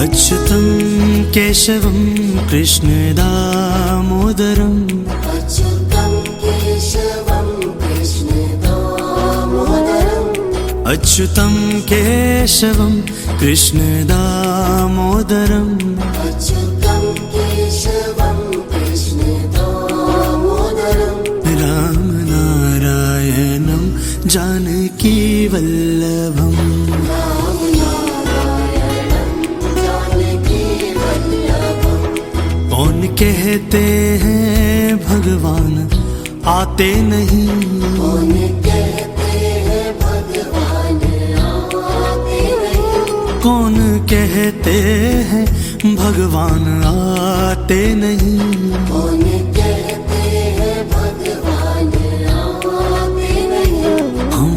अच्युतं केशवं कृष्णदामोदरम् अच्युतं केशवं कृष्णदामोदरम् अच्युतं केशवं कृष्णदामोदरम् अच्युतं केशवं कृष्णदामोदरम् रामनारायणं जानकीवल्लभम् कौन कहते हैं भगवान आते नहीं, कौन कहते हैं भगवान आते नहीं, कौन कहते हैं भगवान आते नहीं, कौन कहते हैं भगवान आते नहीं। हम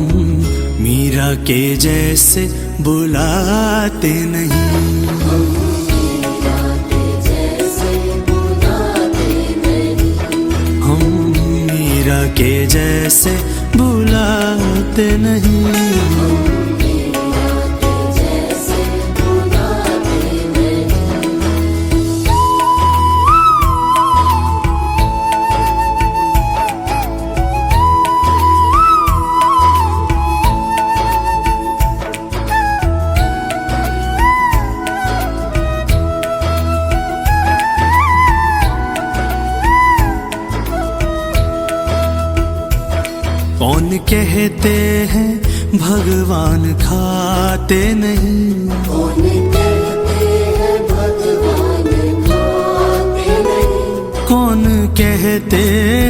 मीरा के जैसे बुलाते नहीं, के जैसे बुलाते नहीं। कौन कहते हैं भगवान खाते नहीं, कौन कहते हैं भगवान खाते नहीं, कौन कहते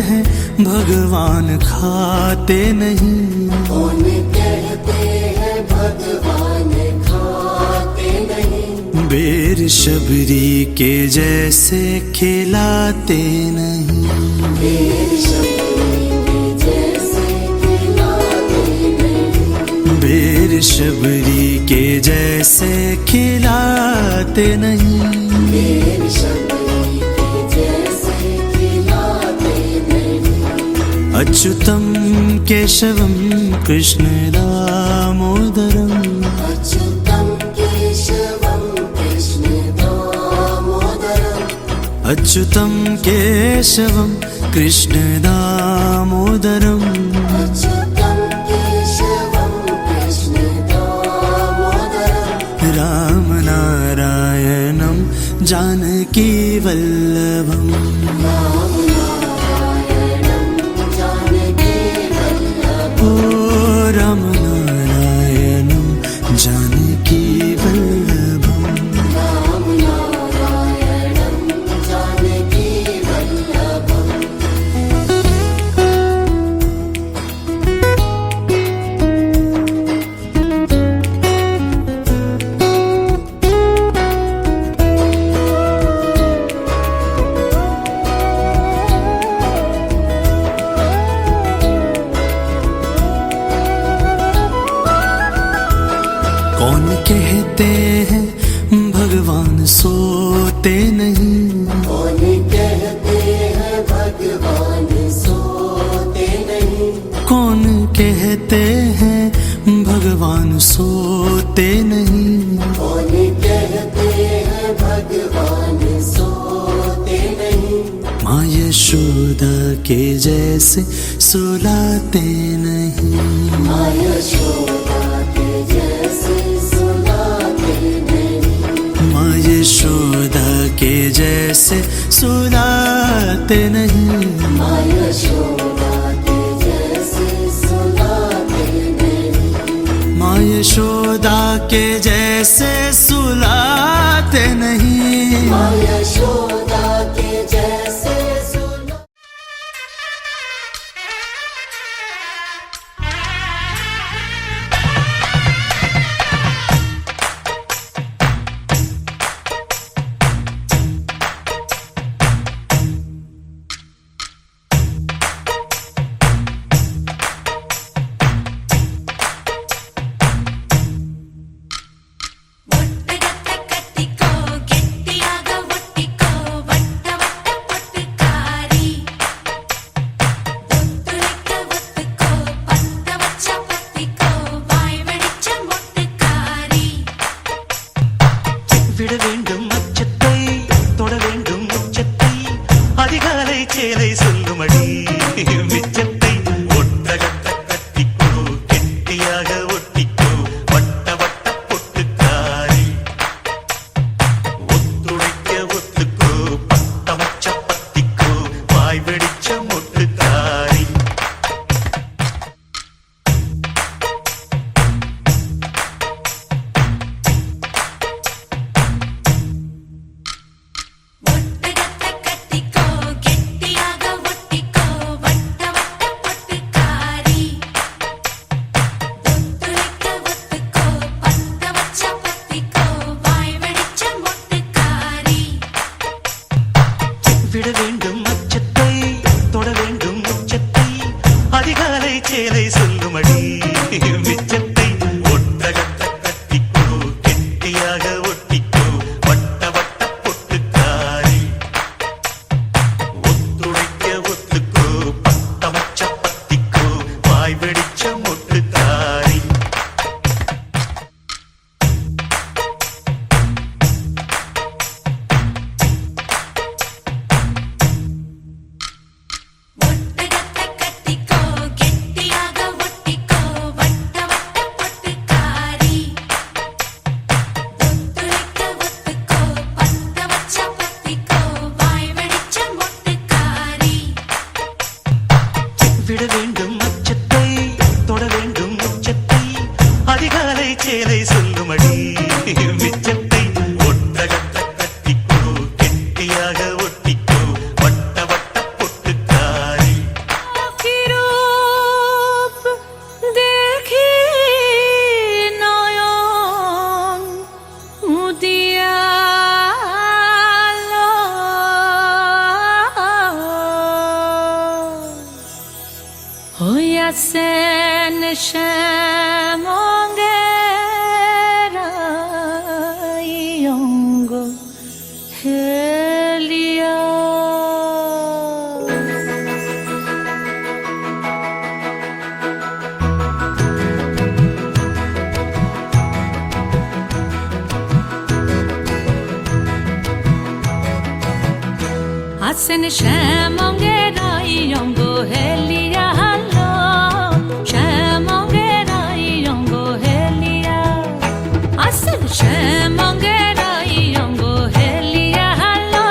हैं भगवान खाते नहीं, कौन कहते हैं भगवान खाते नहीं। बेर शबरी के जैसे खिलाते नहीं, बेर बेर शबरी के जैसे खिलाते नहीं, बेर शबरी के जैसे खिलाते नहीं। अच्युतं केशवं कृष्णदामोदरम् अच्युतं केशवं कृष्णदामोदरम् अच्युतं केशवं कृष्णदामोदरम् अच्युतं केशवं कृष्णदामोदरम् रामनारायणं जानकीवल्लभम् रामनारायणं जानकीवल्लभम्। ओ रामनारायणं जानकीवल्लभम् रामनारायणं जानकीवल्लभम्। कौन कहते हैं भगवान सोते नहीं, कौन कहते हैं भगवान सोते नहीं, कौन कहते हैं भगवान सोते नहीं, कौन कहते हैं भगवान सोते नहीं। माँ यशोदा के जैसे सुलाते नहीं, माँ यशोदा के जैसे सुलाते नहीं, माँ यशोदा के जैसे सुलाते नहीं, माँ यशोदा के जैसे सुलाते नहीं, माँ यशोदा के जैसे सुलाते नहीं। माँ यशोदा के जैसे सुला। ಒಟ್ಟಗತ್ತ ಕತ್ತಿಕೋ ಗೆಟ್ಟಿಯಾಗ ಒಟ್ಟಿಕೋ சேலை சொல்லுமடி மிச்சத்தை ஒட்டகத்தை கட்டிக்கோ கெட்டியாக ஒட்டிக்கோ வட்ட வட்ட பொட்டுக்காரி ஒத்துழைக்க ஒத்துக்கோ பத்த மச்ச பத்திக்கோ வாய் வெடிச்ச மொட்டுக்காரி ஒட்டகத்தை கட்டிக்கோ கெட்டியாக ஒட்டிக்கோ வட்ட வட்ட பொட்டுக்காரி ஒத்துழைக்க ஒத்துக்கோ பத்த வச்ச பத்திக்கோ வாய் வெடிச்ச மொட்டுக்காரி விட வேண்டும் அச்சத்தை தொட வேண்டும் உச்சத்தை அதிகாலை சேலை சொல்லுமடி மிச்சத்தை ஒட்டகத்தை கட்டிக்கோ கெட்டியாக ஒட்டிக்கோ வட்ட வட்ட பொட்டுக்காரி কি রূপ দেখি নয়ন মুদিয়ালো হইয়াছেন শ্যামঙ্গের অঙ্গ হেলিয়া আছেন শ্যামঙ্গের অঙ্গ হেলিয়া হালো শ্যামঙ্গের অঙ্গ হেলিয়া আছেন শ্যামঙ্গের অঙ্গ হেলিয়া হালো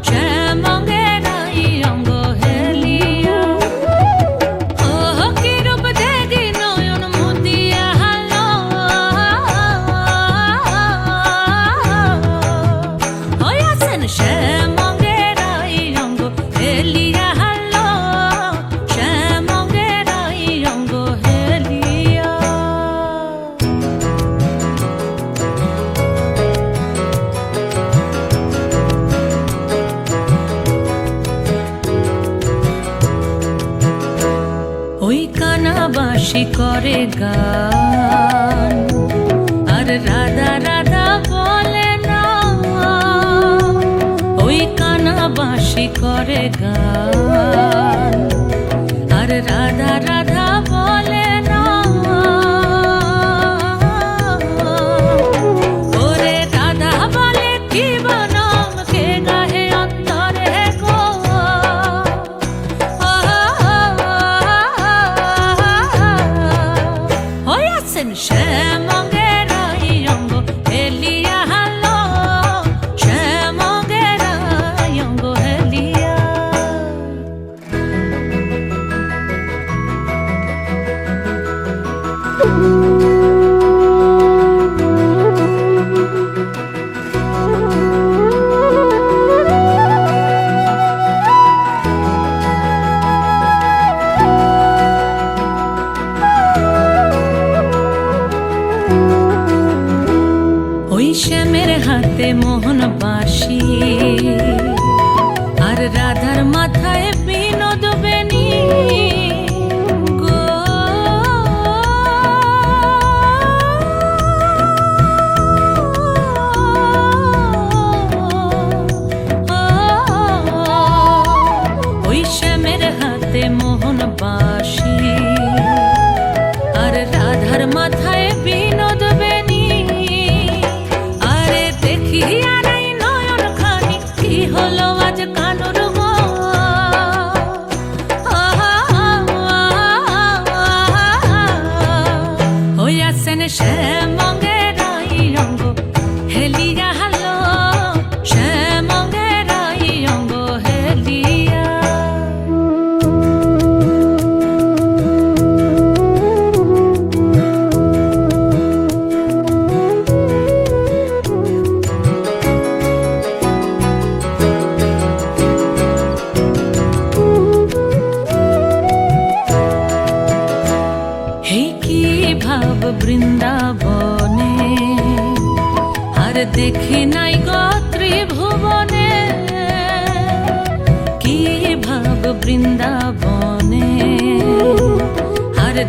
শ্যামঙ্গের অঙ্গ হেলিয়া ও কি রূপ দেখি নয়ন মুদিয়া হালো হইয়াছেন শ্যামঙ্গের অঙ্গ হেলিয়া হালো শ্যামঙ্গের অঙ্গ হেলিয়া ওই কানাবাসী করে গান আর রাধা রাধা বলে না ওই কানাবাসী করে গান আর রাধা রাধা বলে না ওরে রাধা বলে কি বনম কে গাহে অন্তরে গো হইয়াছেন শ্যামঙ্গের অঙ্গ হেলিয়া হালো শ্যামঙ্গের অঙ্গ হেলিয়া ওই শ্যামের হাতে মোহন বাঁশি আর রাধার মাথায় বিনোদ বেনি গো ওই শ্যামের হাতে মোহন বাঁশি আর রাধার মাথায় বিনোদ বেনি আরে দেখি আর এই নয়ন খানি কি হলো আজ কানুর গো হইয়াছেন শ্যামঙ্গের অঙ্গ হেলিয়া হালো শ্যামঙ্গের অঙ্গ হেলিয়া হে কি ভাব বৃন্দাবনে আর দেখি নাই গো ত্রিভুবনে কি ভাব বৃন্দাবনে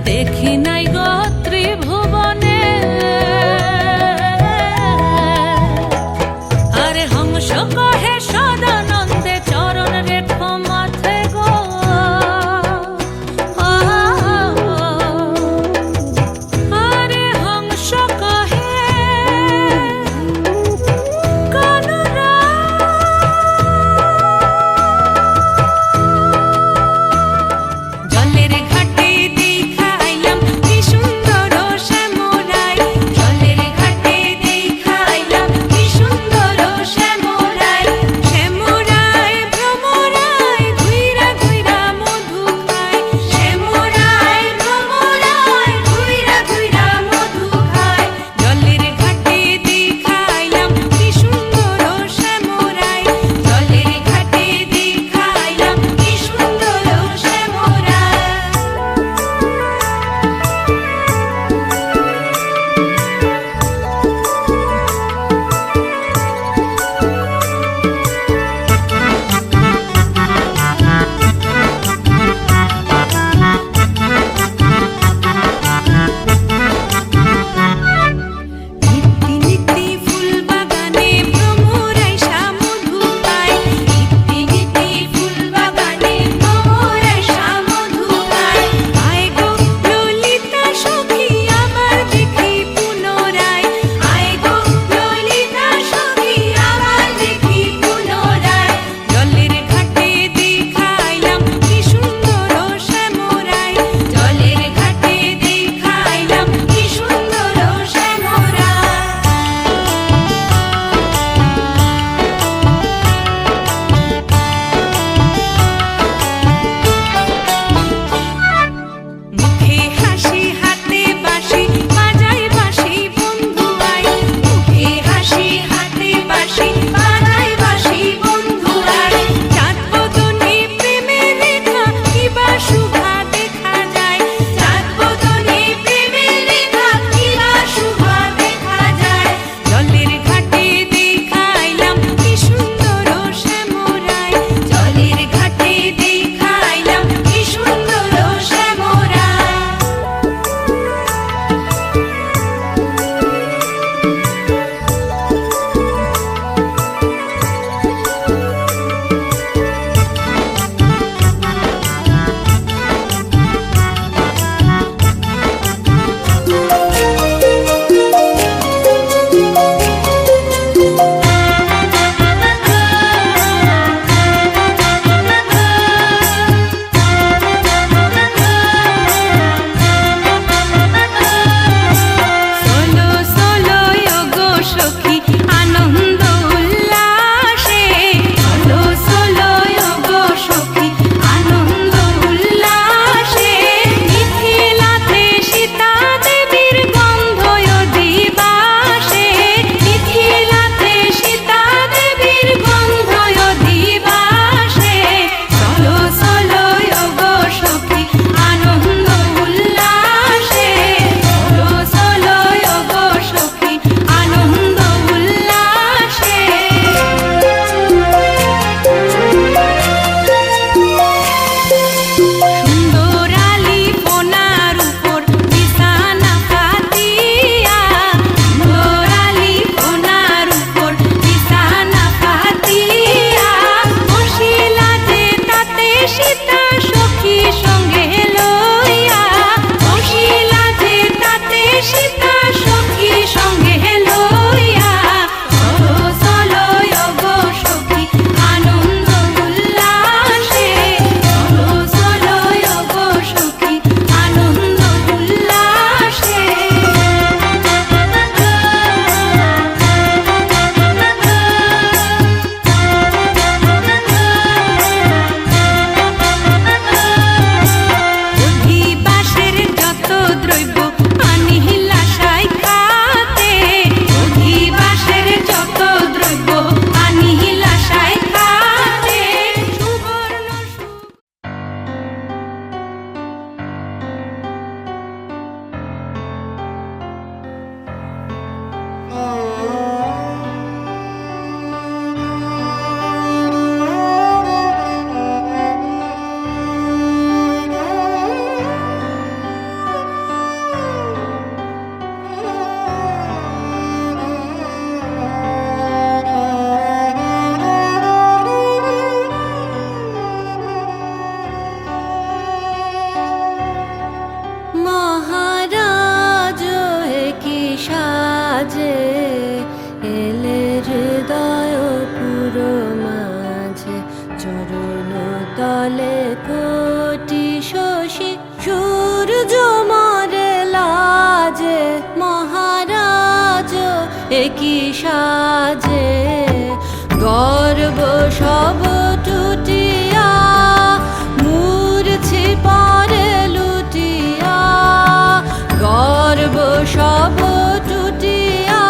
দেখি নাই গো ত্রিভুবনে। আরে হংস কহে সদানন্দে চরণ রেখো মাথে গো। আরে হংস কহে কানুরা জলের ঘাটে দেখা আইলাম কি সুন্দর সাজে এলে হৃদয় পুরো মাঝে চরণ তলে কোটি শশী সূর্য মরে লাজে মহারাজ একই সাজে গর্ব সব টুটিয়া মূর্ছি পরে লুটিয়া গর্ব সব টুটিয়া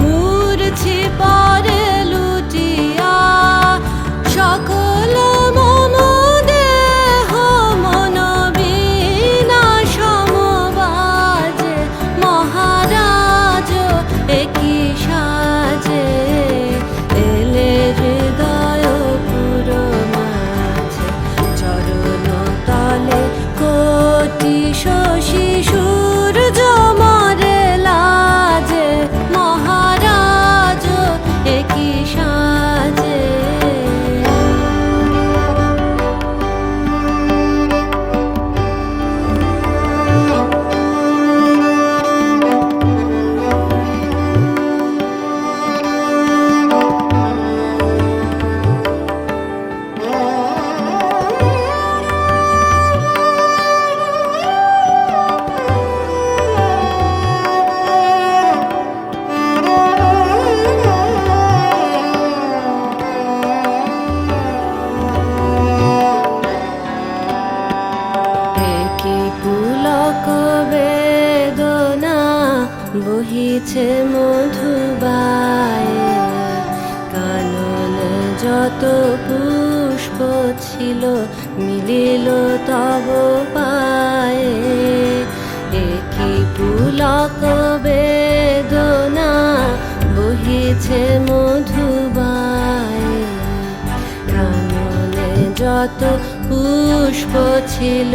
মূর্ছি পরে লুটিয়া সকল মম দেহ মন বিনা সমবাজে মহারাজ একই সাজে এলে হৃদয় পুরো মাঝে চরণ তলে কোটি শশী সূর্য মরে লাজে মহারাজ একই সাজে একই পুলক বেদনা বহিছে মধুবায়ে কানন যত পুষ্প ছিল মিলিল তব পায়ে একই পুলক বেদনা বহিছে মধুবায়ে কাননে যত পুষ্প ছিল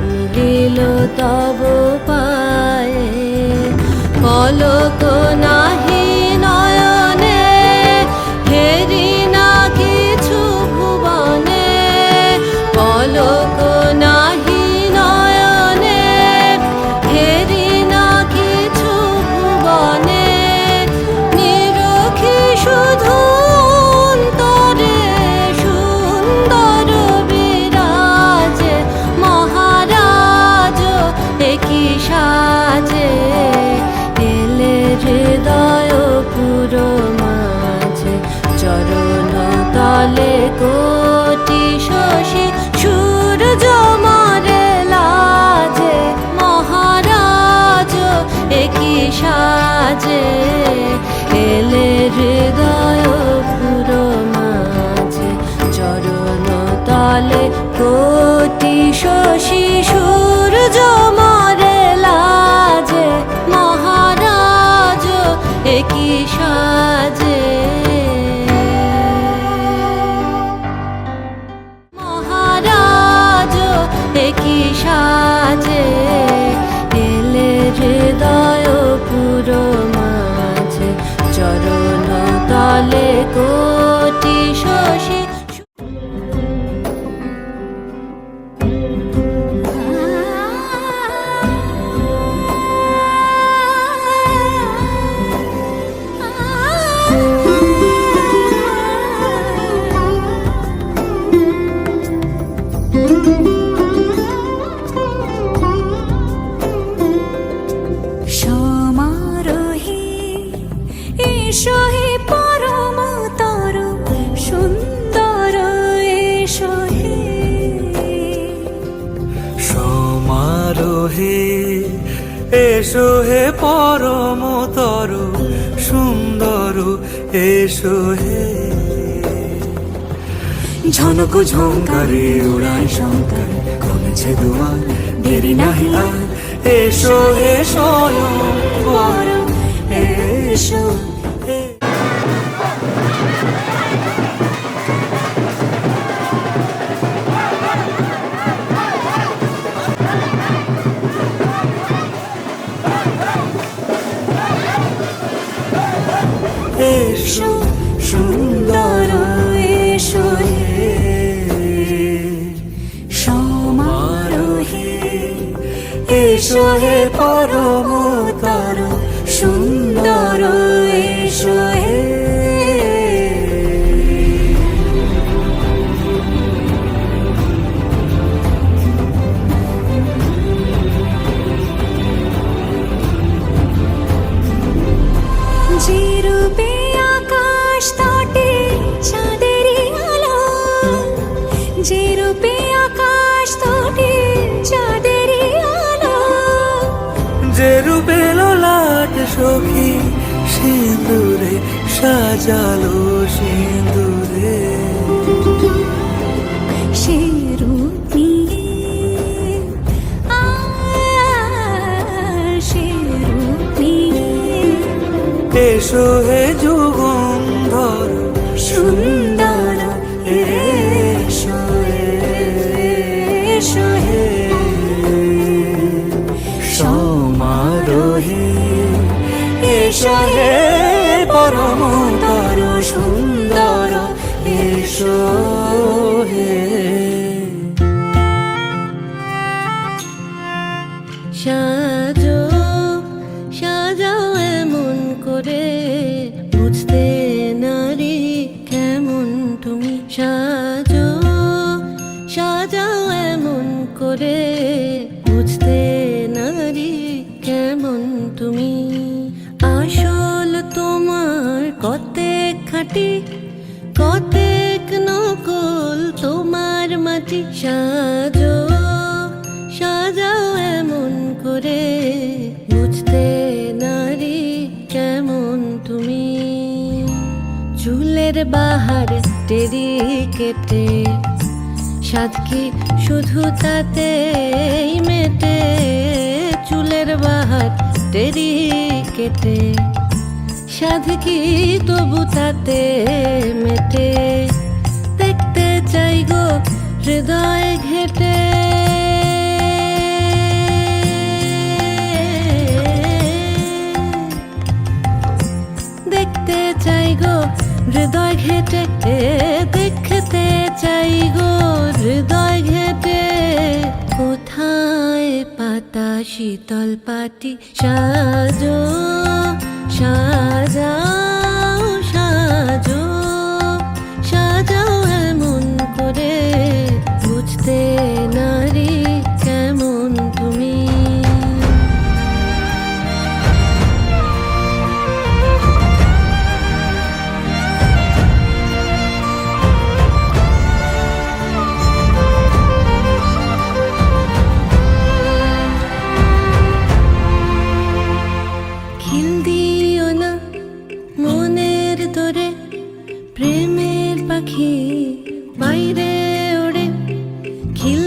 মিলিল তব পায়ে পলক নাহি নয়নে হেরি না কিছু ভুবনে পলক নাহি নয়নে হেরি না কিছু ভুবনে নিরখি শুধু অন্তরে সুন্দর বিরাজে মহারাজ একই সাজে এলে হৃদয় পুরো মাঝে চরণ তলে কোটি শশী সূর্য মরে লাজে মহারাজ একই সাজে এলে হৃদয় পুরো মাঝে চরণ তলে কোটি শশী সূর্য মরে লাজে মহারাজ একই সাজে মহারাজ একই সাজে এলে হৃদয় পুরো মাঝে চরণ তলে কোটি শশী সমারোহে এসো হে পরম তর সুন্দর এসো হে সমারোহে এসো হে পরমতর সুন্দর এসো হে ঝনক ঝঙ্কারে উড়ায় শঙ্কর কমেছে দুয়ার দেরি নাহি আর এসো হে স্বয়ং বর এসো হে এসো সুন্দর এসো হে সমারোহে এসো হে পরমতর সুন্দর সুন্দর এসো হে যে রূপে আকাশ তটে চাঁদেরই আলো যে রূপে আকাশ তটে চাঁদেরই আলো যে রূপে ললাট সখী সিঁদুরে সাজালো সিঁদুরে সে রূপ নিয়ে সে রূপ নিয়ে এসো হে যুগন্ধর সুন্দর এসো এসো হে সমারোহে এসো হে পরমতর সুন্দর এসো হে সাজো সাজাও এমন করে বুঝতে নারী কেমন তুমি সাজো সাজাও এমন করে বুঝতে নারী কেমন তুমি আসল তোমার কতেক খাঁটি কতেক নকল তোমার মাটি সাজো সাজাও এমন করে বুঝতে নারী কেমন তুমি চুলের বাহার টেরি কেটে সাদকি শুধু তাতেই মেটে চুলের বাহার টেরি কেটে সাদকি তবু তাতে মেটে দেখতে চাই গো হৃদয় ঘেটে দেখতে চাই গো হৃদয় ঘেটে দেখতে চাই গো হৃদয় ঘেটে কোথায় পাতা শীতল পাটি সাজো সাজাও সাজো সাজাও এমন করে বুঝতে নারী কেমন তুমি খিল দিও না মনের দরে প্রেমের পাখি বাইরে ওড়ে খিল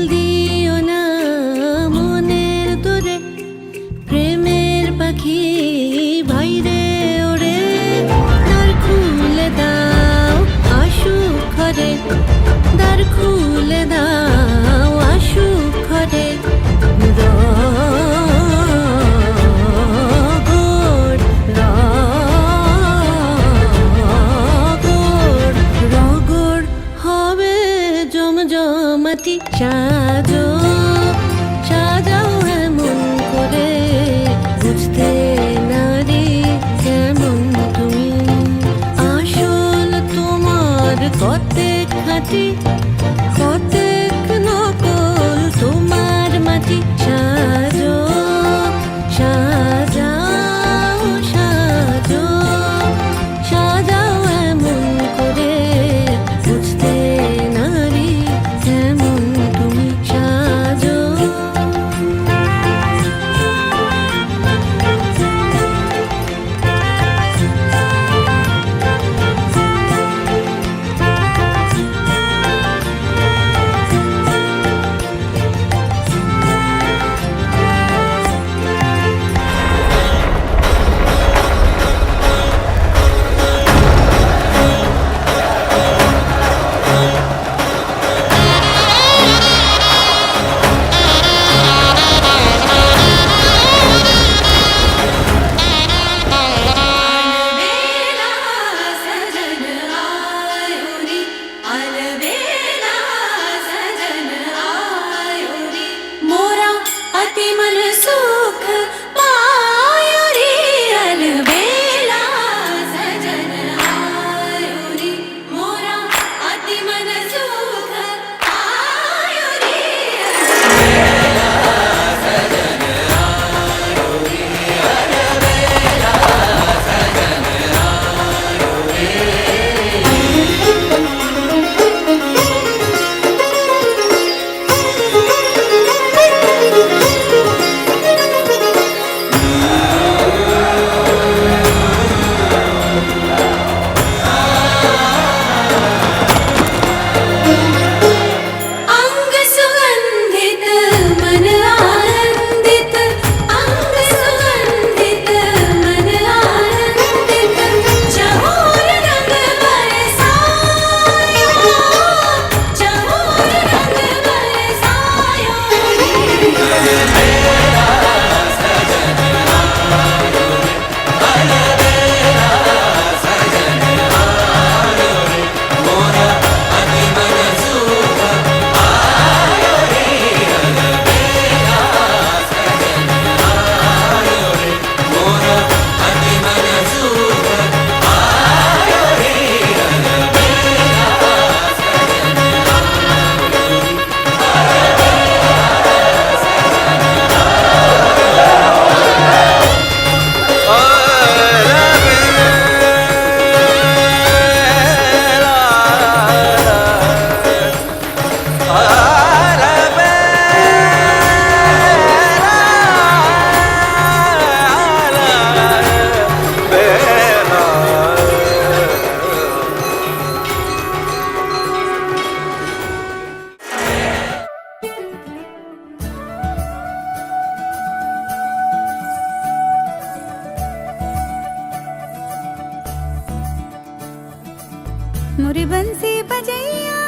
मोरे बंसी बजैया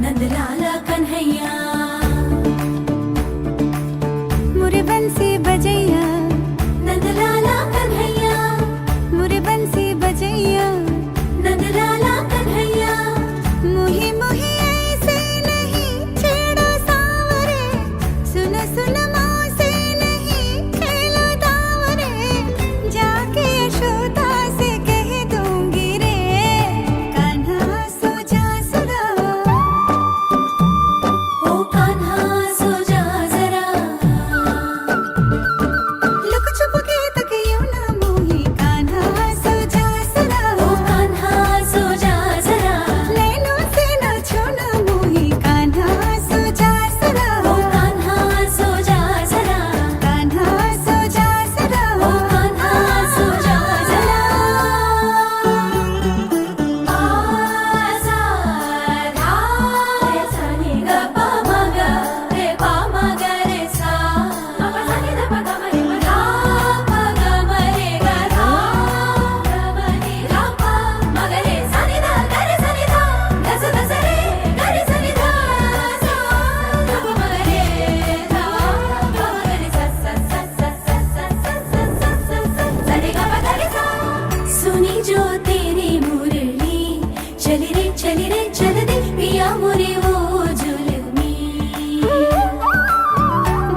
नंदलाला कन्हैया मोरे बंसी बजैया नंदलाला कन्हैया मोरे बंसी बजैया नंदलाला कन्हैया मुही मुही ऐसे नहीं छेड़ो सावरे सुन सुन मौसे नहीं खेलो दावरे जाके यशोदा से कह दूंगी रे कान्हा सो जा सदा ओ कान्हा सो जा जरा लुक छुप के तक यूं ना मोही कान्हा सो जा सदा ओ कान्हा सो जा जरा नैनों से न छूना मोही कान्हा सो जा सदा ओ कान्हा सो जा जरा कान्हा सो जा सदा ओ कान्हा सो जा जरा आजा धा रे सा नि ग प म ग रे प म ग रे सा प प सा नि ध प ग म रे म धा प ग म रे ग धा ग म नि ध प म ग रे सा नि ध ग रे सा नि ध ग स ध स रे ग रे सा नि ध सा ध प म ग रे ध प म ग रे सा सा सा सा सा सा सा सा सा सा रे ग प ग रे सा सुनी जो तेरी मुरली चली रे चल दे पिया मोरे वो जुल्मी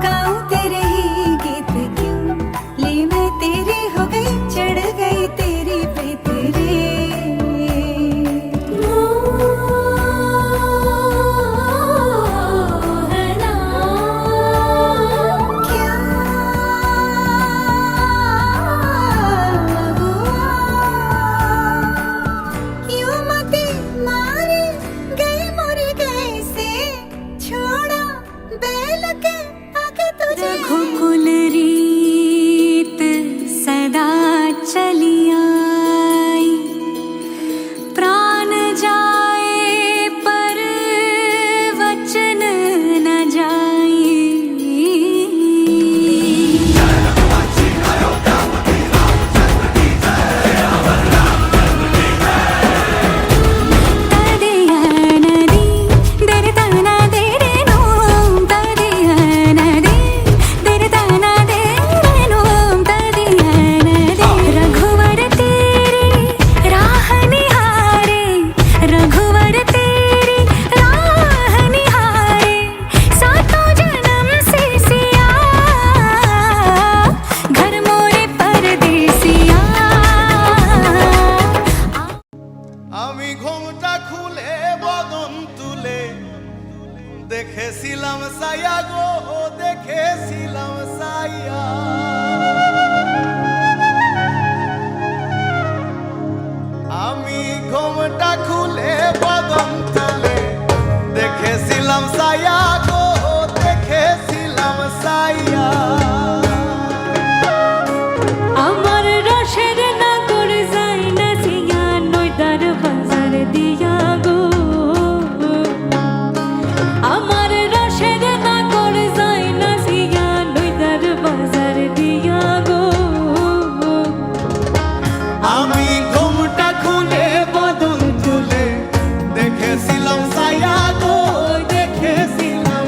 गाऊं तेरे ही गीत क्यों ले मैं तेरी हो गई चढ़ गई तेरी पे तेरे मोहना क्या हुआ यूं मती मारी गई मोरी गई से छोड़ा बैल के आगे तुझे रघुकुल रीत सदा चली आई प्राण जाए पर वचन न जाए तदिया नदी दर तना दे रे नोम तदिया नदी दर तना दे रे नोम तदिया नदी रघुवर तेरी राह निहारे रघुवर तेरी राह निहारे सातों जन्म से सिया घर मोरे परदेसिया আমি ঘোমটা খুলে বদন তুলে দেখেছিলাম সায়া গো দেখেছিলাম সায়া আমি ঘোমটা খুলে বদন তুলে দেখেছিলাম সায়া গো দেখেছিলাম সায়া আমার রসের নাগর যাই না সিয়া নইদার বাজার দিয়া গো আমার রসের নাগর যাই না সিয়া নইদার বাজার দিয়া গো আমি ঘোমটা খুলে বদন তুলে দেখেছিলাম সায়া গো দেখেছিলাম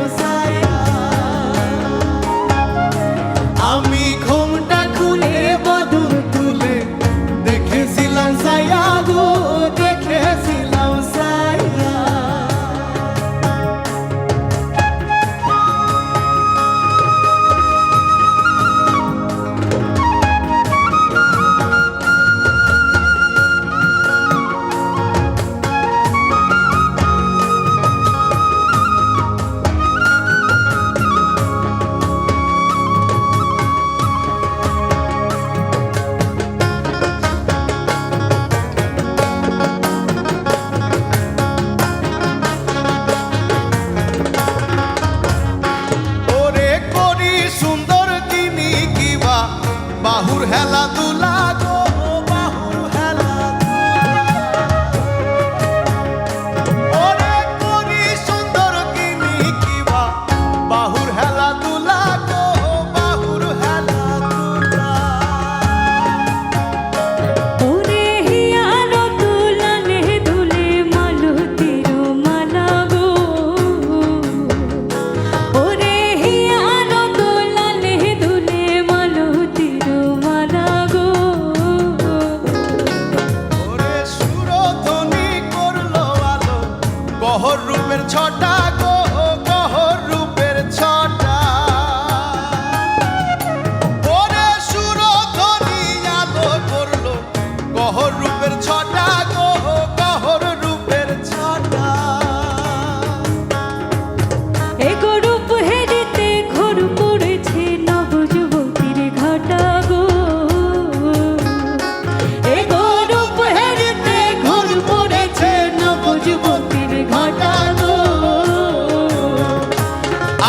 খেলাধুলা গো বাহুর খেলাধুলা ওরে করি সুন্দর কিনি কিবা বাহুর খেলাধুলা গো বাহুর খেলাধুলা ওরে হিয়ানো তুলানে দুলে মালতীর মালা গো ওরে হিয়ানো তুলানে দুলে মালতীর মালা গো ওরে সুরধ্বনি করলো আলো গহর রূপের ছটা গো গহর রূপের ছটা ওরে সুরধ্বনি আলো করলো গহর রূপের ছটা গো গহর রূপের ছটা এগো রূপ হেরিতে ঘোর পড়েছে নবযুবতীর ঘাটা গো এগো রূপ হেরিতে ঘোর পড়েছে নবযুবতীর ঘাটা গো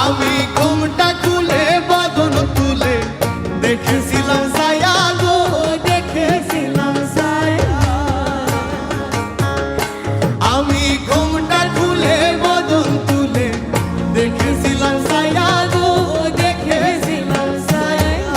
আমি ঘুমটা খুলে বদন তুলে দেখেছিলাম ছায়া গো দেখেছিলাম ছায়া আমি ঘুমটা খুলে বদন তুলে দেখেছিলাম ছায়া গো দেখেছিলাম ছায়া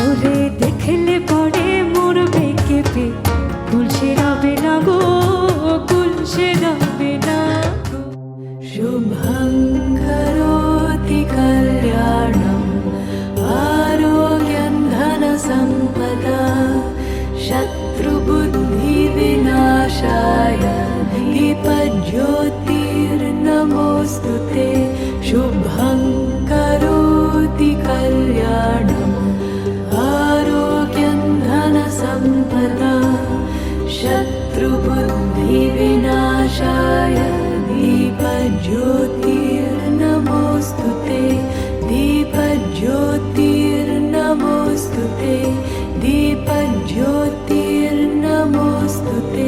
ওরে দেখলে পরে মরবে কেঁপে কুলসে রবে না গো কুলসে রবে না গো शुभं करोति कल्याणम् आरोग्यं धनसम्पदा शत्रुबुद्धिविनाशाय दीपज्योतिर्नमोऽस्तु ते शुभं करोति कल्याणम् आरोग्यं धनसम्पदा शत्रुबुद्धिविनाशाय दीपज्योतिर्नमोऽस्तु ते दीपज्योतिर्नमोऽस्तु ते दीपज्योतिर्नमोऽस्तु ते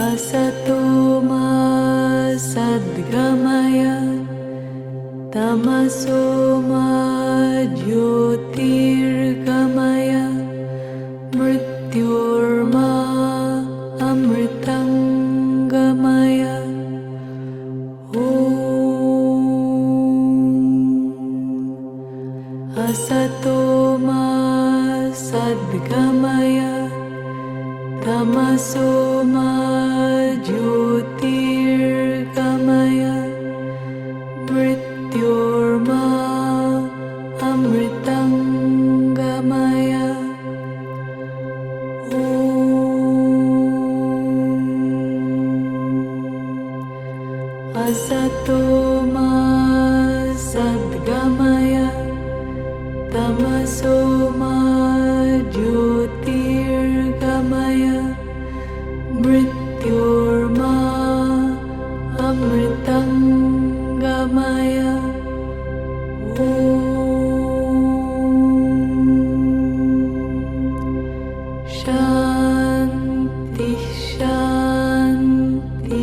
असतो मा सद्गमय तमसो मा ज्योतिर्गमय मृत्योर्मा अमृतं गमय ॐ असतो मा सद्गमय तमसो मा ज्योतिर्गमय मृत्योर्मा अमृतं गमय ॐ असतो मा सद्गमय तमसो मा ज्योतिर्गमय मृत्योर्मा अमृतं गमय ॐ शान्ति शान्ति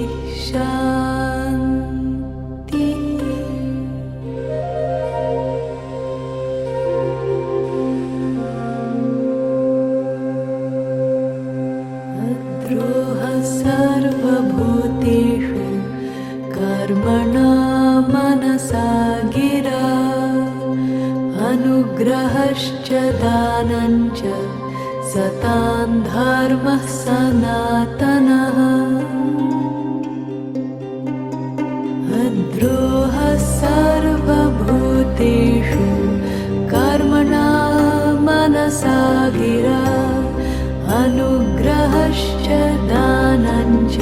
शान्ति द्रोह सर्वभूतेषु कर्मणा मनसा गिरा अनुग्रहश्च दानञ्च सतां धर्मः सनातनः सर्वभूतेषु कर्मणा मनसा गिरा अनुग्रहश्च दानञ्च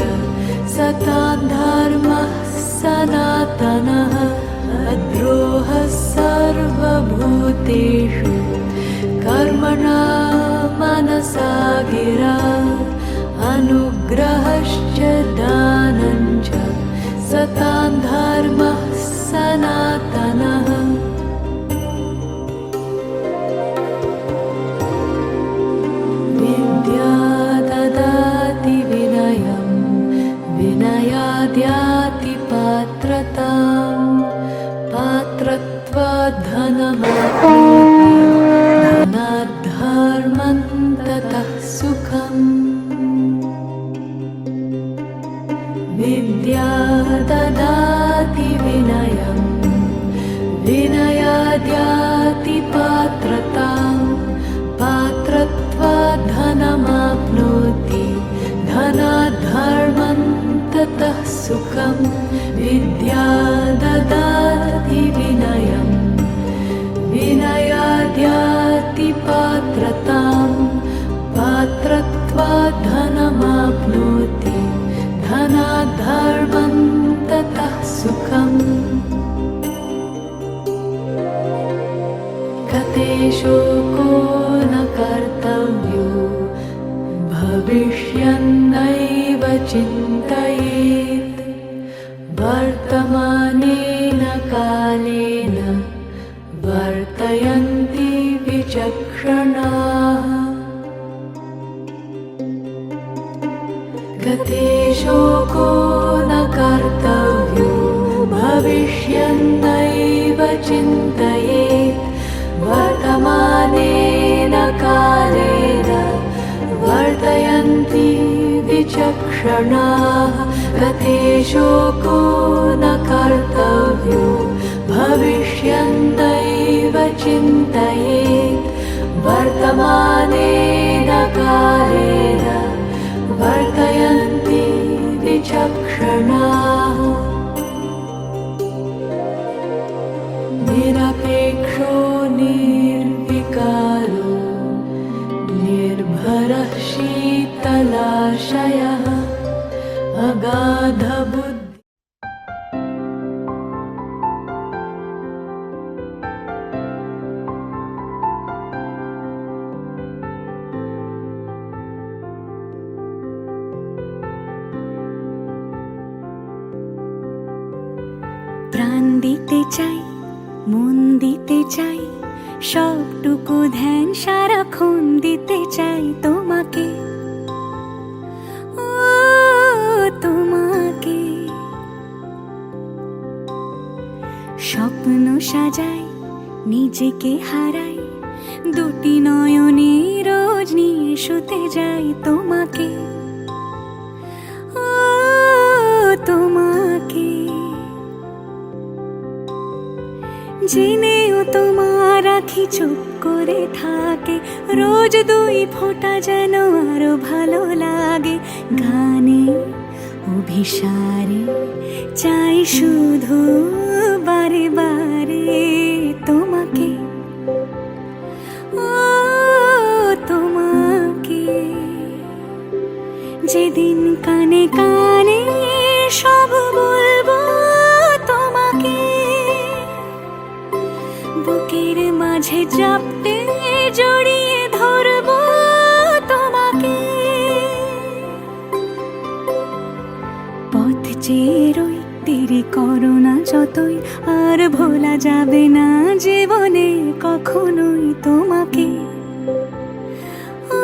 सतां धर्मः सनातनः अद्रोहः सर्वभूतेषु कर्मणा मनसा गिरा अनुग्रहश्च दानञ्च सतां धर्मः सनातनः विद्या ददाति विनयं विनयाद्याति पात्रतां पात्रत्वात् धनमाप्नोति धनात् धर्मं ततः सुखम् विद्या ददाति विनयं विनयाद्याति पात्रतां पात्रत्वात् धनमाप्नोति धनात् धर्मं ततः सुखम् विद्या ददाति विनयं विनयाद्याति पात्रतां पात्रत्वात् धनमाप्नोति धनात् धर्मं ततः सुखम् कते शोको न कर्तव्यो भविष्यन्नैव चिन्तयेत् वर्तमानेन कालेन वर्तयन्ति विचक्षणाः कते शोको न कर्तव्यो भविष्यन्नैव चिन्तयेत् वर्तमानेन कालेन वर्तयन्ति विचक्षणाः कते शोको न कर्तव्यो भविष्यन्नैव चिन्तयेत् वर्तमानेन कालेन वर्तयन्ति विचक्षणाः निरपेक्षो निर्विकारो निर्भरः शीतलाशयः अगाधबुद्धिः প্রাণ দিতে চাই মন দিতে চাই সবটুকু ধ্যান সারাক্ষণ দিতে চাই তোমাকে ও তোমাকে স্বপ্ন সাজাই নিজেকে হারাই দুটি নয়নে রোজ নিয়ে শুতে যাই তোমাকে ও তোমাকে জেনেও তোমার আখি চুপ করে থাকে রোজ দুই ফোঁটা যেন আরো ভালো লাগে গানে অভিসারে চাই শুধু বারে বারে তোমাকে ও তোমাকে যেদিন কানে কানে সব বলবো তোমাকে বুকের মাঝে চাপটে জড়িয়ে ধরবো তোমাকে পথ চেয়ে রই দেরি করো না যতই আর ভোলা যাবে না জীবনে কখনোই তোমাকে ও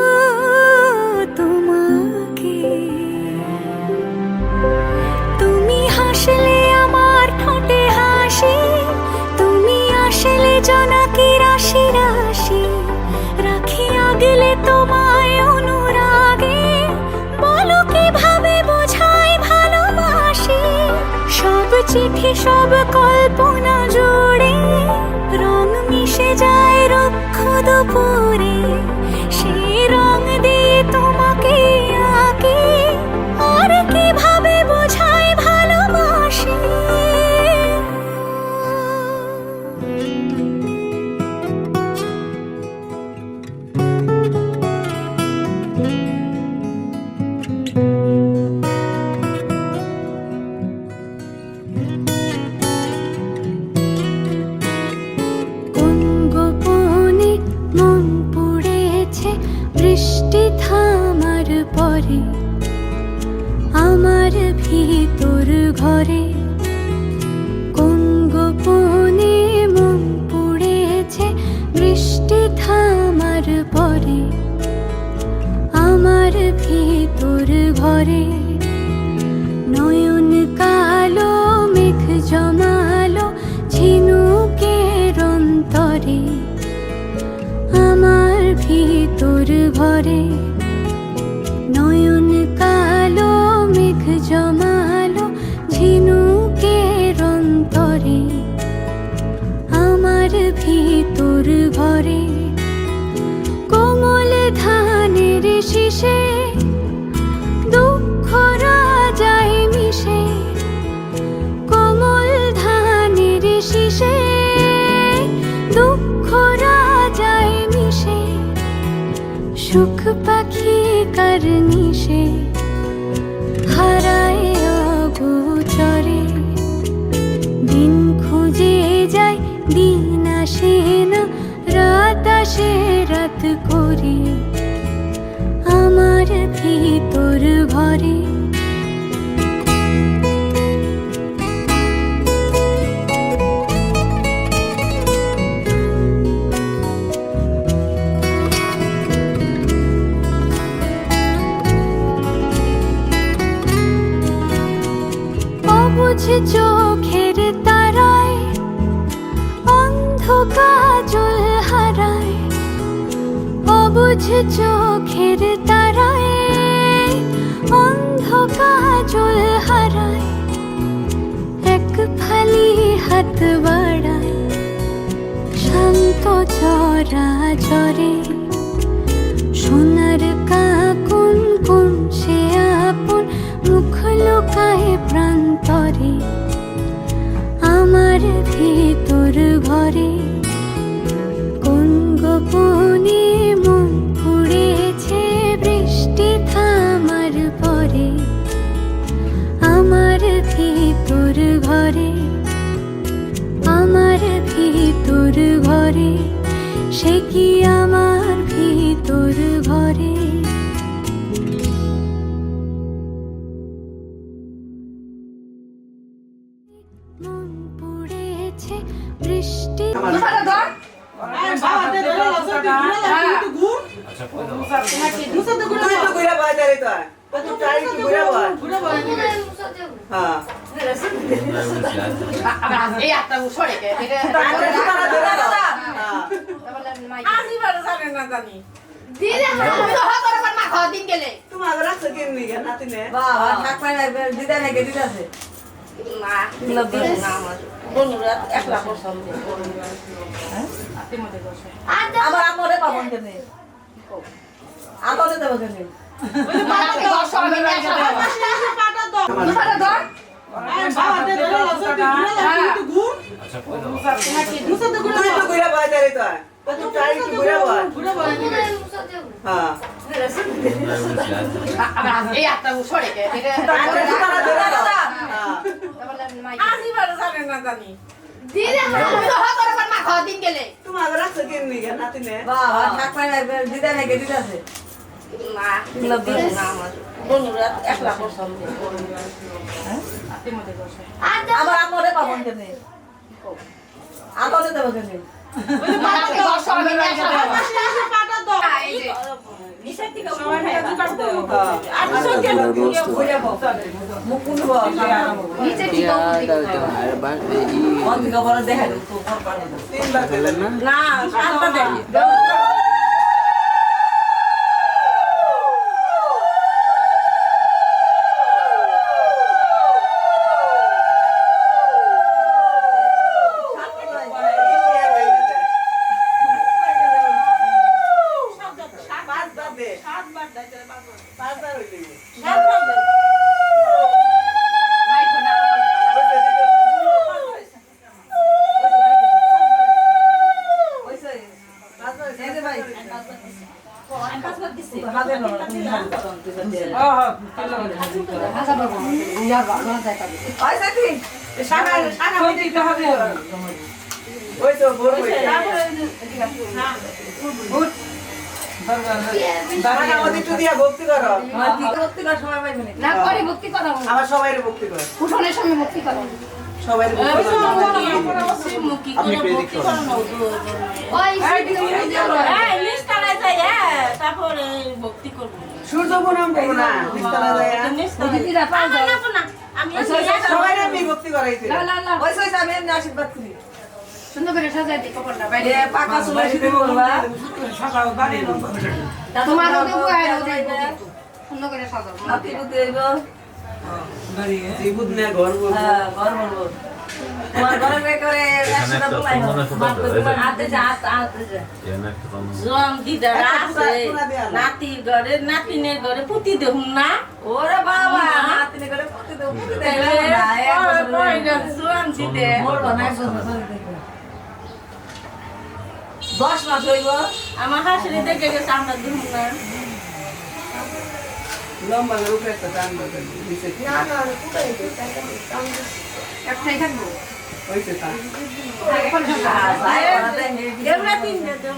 তোমাকে তুমি হাসলে আমার ঠোঁটে হাসি তুমি আসলে জোনাকি রাশি রাশি রাখি আগলে তোমায় অনুরাগে বলো কিভাবে বোঝাই ভালোবাসি সব চিঠি সব কল্পনা জুড়ে রং মিশে যায় রুক্ষ দুপুরে সেই রং দিয়ে তোমাকে আঁকি আর কিভাবে বোঝাই ভালোবাসি থামার পরে আমার ভিতর ঘরে কোন গোপনে মন পুড়েছে বৃষ্টি থামার পরে আমার ভিতর ঘরে নয়ন কালো মেঘ জমালো ঝিনুকের অন্তরে আমার ভিতর ঘরে নয়ন কালো মেঘ জমালো ঝিনুকের অন্তরে আমার ভিতর ঘরে কোমল ধানের শীষে দুঃখ রাজায় মিশে কোমল ধানের শীষে দুঃখ রাজায় মিশে সুখ পাখি কারনিশে হারায় অগোচরে দিন খুঁজে যায় দিন আসে না রাত আসে রাত করে আমার ভিতর ঘরে অবুঝ চোখের তারায় অন্ধ কাজল হারায় অবুঝ চোখের তারায় অন্ধ কাজল হারায় এক ফালি হাত বাড়ায় শান্ত চরা চরে সোনার কাকুন কোন সে আপন মুখ লুকায় প্রান্তরে আমার ভিতর ঘরে কোন গোপনে মন পুড়েছে বৃষ্টি থামার পরে আমার ভিতর ঘরে আমার ভিতর ঘরে সে কি আমার ভিতর ঘরে মন পুড়েছে বৃষ্টি আমার আমরে পাবন কেনে আমরে দেব কেনে আমার আমরে পাবন কেনে আমরে দেব কেনে টাকা আমাদের একটু দিয়া ভক্তি করো ভক্তি করার সময় পাইবে না না করে ভক্তি করো আমার সবাই ভক্তি করো উঠোনের সামনে ভক্তি করো সবাই ভক্তি করো আপনি একটু এদিক করেন। ওই এই নিস্তালায় যাই তারপরে ভক্তি করব সূর্য প্রণাম করবো না নিস্তালা যায় দিদিরা পাও যাও না আমি সবাই আমি ভক্তি করাইছি না না না ওই সইছে আমি এমনি আশীর্বাদ করি সুন্দর করে সাজাই দি কপালটা এ পাকা চুলা শুরু করবা তোমার ওকে বুয়াই রোদে সুন্দর করে সাজাও নাতি পুতি আইব জীবুত না ঘর বলবো হ্যাঁ ঘর বলবো তোমার ঘরে করে একসাথে বলাই তোমার হাতে যা হাতে যা জম দিদার আছে নাতির ঘরে নাতিনের ঘরে পুতি দেহুম না ওরে বাবা নাতিনে করে পুতি দেব পুতি দেব জম দিতে মরবো না একদম 10 মাস হইব আমার হাসিরে দেখে গেছে আমরা দেহুম না লম্বা রূপে একটা টান দিছে না না কোথায় একটাই থাকবো হইছে তা এখন এমরা তিন দেম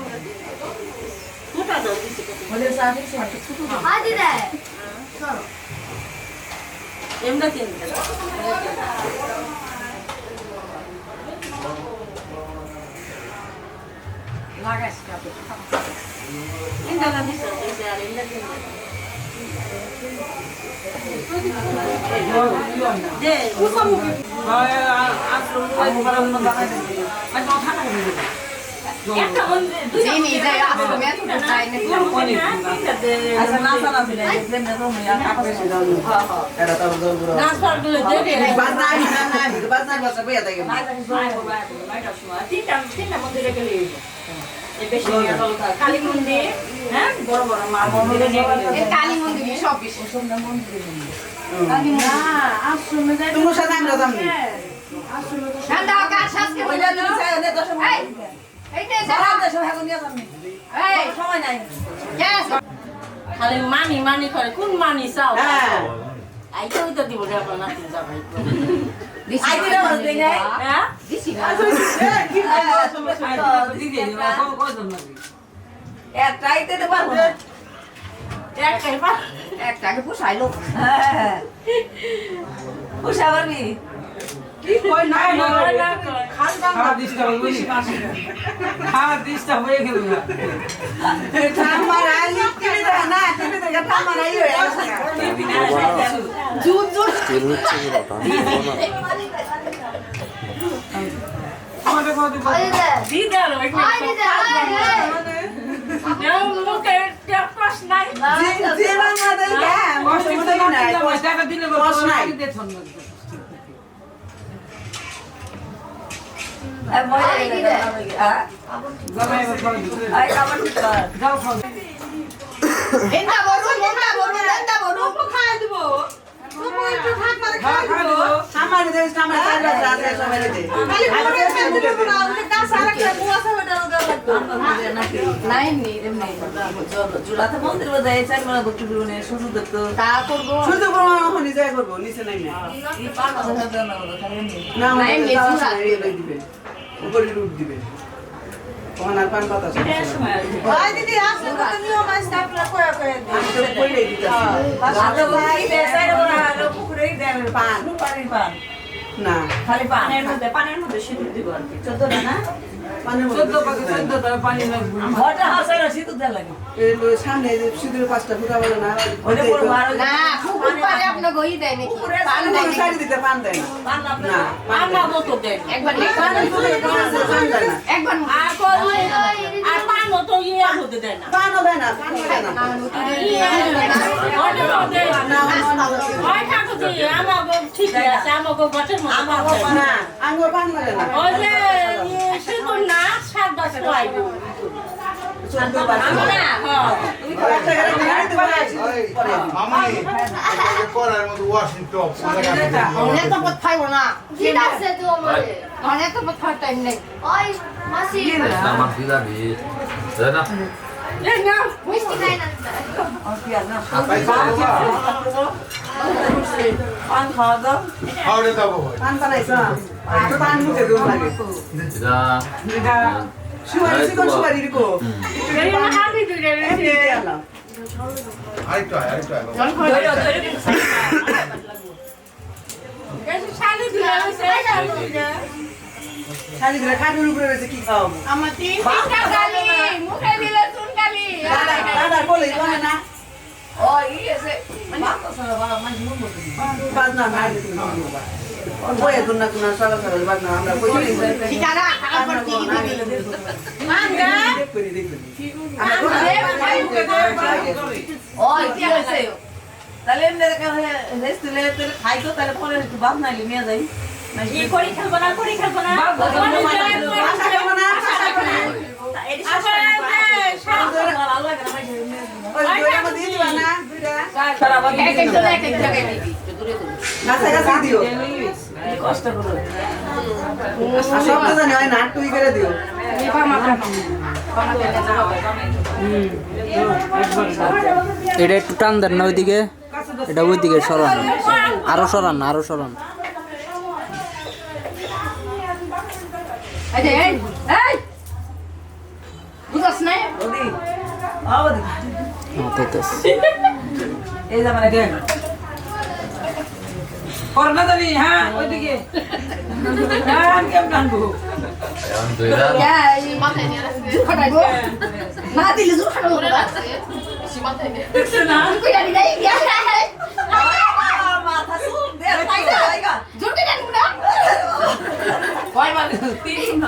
মোটা দাও দিছে বলে সাথে সাথে আদি দে এমরা তিন লাগাইস কাপে ইন্দা না দিছে দিছে আর ইন্দা তিন দে একটা মন্দির জিমি যাই আসলে মেয়ে তো চাই না আচ্ছা নাসা না ফিরে যেন তো মিয়া কাপে দাও এটা তো দৌড় নাচ করলে দেখে বাজনা বাজনা বাজনা বইয়া থাকে তিনটা মন্দিরে গেলে কালী মন্দির হ্যাঁ বড় বড় মা মন্দিরে এই কালী মন্দির সব বেশি সুন্দর মন্দির কালী মন্দির আশ্রমে যাই তোমার সাথে আমরা যাম নি ঠান্ডা কার সাজকে ওইটা তুমি চাই না দশ এই এইটা সারা যারা দেশ হাগুন নিয়ে যাম নি এই সময় নাই গ্যাস খালি মানি মানি করে কোন মানি চাও হ্যাঁ আইতে হইতে দিব রে আপনার নাতি যাবাই দিছি আই দিলে বল দেই নাই হ্যাঁ দিছি কি দিদি একটাইতে তো পারবো না একটাই পা একটাকে পুষাইলো হ্যাঁ পুষা পারবি কি কই না খান দাম খাওয়া দিছটা বলবি খাওয়া দিছটা হয়ে গেল না ঠাম্মার আইলি টিভি দেখা না টিভি দেখা ঠাম্মার আইলি হয়ে গেছে জুত জুত আমাদের কত দিদা রই মুখে টেপাস নাই যে বাংলাদেশ হ্যাঁ কষ্ট করতে নাই টাকা দিলে কষ্ট নাই এন্ডা বড় এন্ডা বড় খাই দিব আমার দেশ আমার চাইলা আছে সবাই দে নাই নি এমনি জুলাতে মন্দির বাজায় চাই মানে ভক্তি জীবনে শুরু দেখতো তা করব শুরু করবো এখন নিজে করবো নিচে নাই না না নাই, নিচে না। দিবে উপরে রুট দিবে ওখানে আর পান পাতা ওই দিদি আসলে কত নিয়ম আছে আপনারা কয়া কয়া আমি তো কইলেই দিতে পান না খালি পানের মধ্যে সিঁদুর দিব আর কি 14টা না পানের মধ্যে 14টা পানি লাগবে ঘরটা হাসারে সিঁদুর দেয়া লাগে এই সামনে যে সিঁদুরের 5টা ফুটা বলে না ওইটা পড়ো আর না কুকুর পারে আপনি গই দেয় নাকি পান দেয় নাকি? শাড়ি দিতে পান দেয় না পান না না, পান না মতো দেন একবার পান দেয় না একবার আর কই আর পান তো ইয়া হতে দেয় না পানও দেয় না পানও দেয় না ওই ঠাকুর দিয়ে আমাকে ঠিক আছে আমাকে বটের মতো না আঙ্গুর পান লাগে না ওই যে সিঁদুর না 7-10 পাইব 14 বার আমি না তুমি তো একটা করে বিয়ে দিতে পারছিস পরে মামনি করার মতো ওয়াশিং টপ অনেক তো পথ খাইবো না ঠিক আছে তো আমারে অনেক তো পথ খাওয়ার টাইম নেই ওই মাসি Nama kita di sana. এই না মিষ্টি খাই না পান খাওয়া দাও হাওড়ে যাবো ভাই পান বানাইছ পান মুখে দেব লাগে Tidak. সুপারি চিকন সুপারি রিকো আরেকটু আয় শালি দিলে খাটের উপরে রয়েছে কি খাওয়াবো আমার তিনটা গালি মুখে দিলে চুন গালি দাদা বলে বলে না ও ইয়েছে বাজনা না বয়ে দুনা কুনা সকাল সকাল বাজনা আমরা কই ঠিকানা তারপর কি কি দিবি মাঙ্গা দেখবি ওই কি হইছে তাহলে এমনি রেস্ট দিলে তাহলে খাইতো তাহলে পরে একটু বাপ নাইলে নিয়ে যাই কি করি খেলবো না আশা করব না এডি আসলে ভালো লাগে না ওই দুইটা মধ্যে দিবা না দুইটা এক এক জায়গায় দিবি দূরে দূরে কাছে কাছে দিও কষ্ট করো আর সব তো জানি হয় না তুই করে দিও এটা একটু টান দেন না ওইদিকে এটা ওইদিকে সরান আরো সরান এই বুঝছ না ওদি আওদি এই জামানে দেন করনা জানি হ্যাঁ ওইদিকে গান কেমন গানবো Alhamdulillah. এই মাথায় নিয়ে জুখাটাইবো না দিলে জুখাটাইবো না সীমাতে নিয়ে না কই জানি নাই মাথা সুম দে তাইগা জুটি দেন না কয় মানে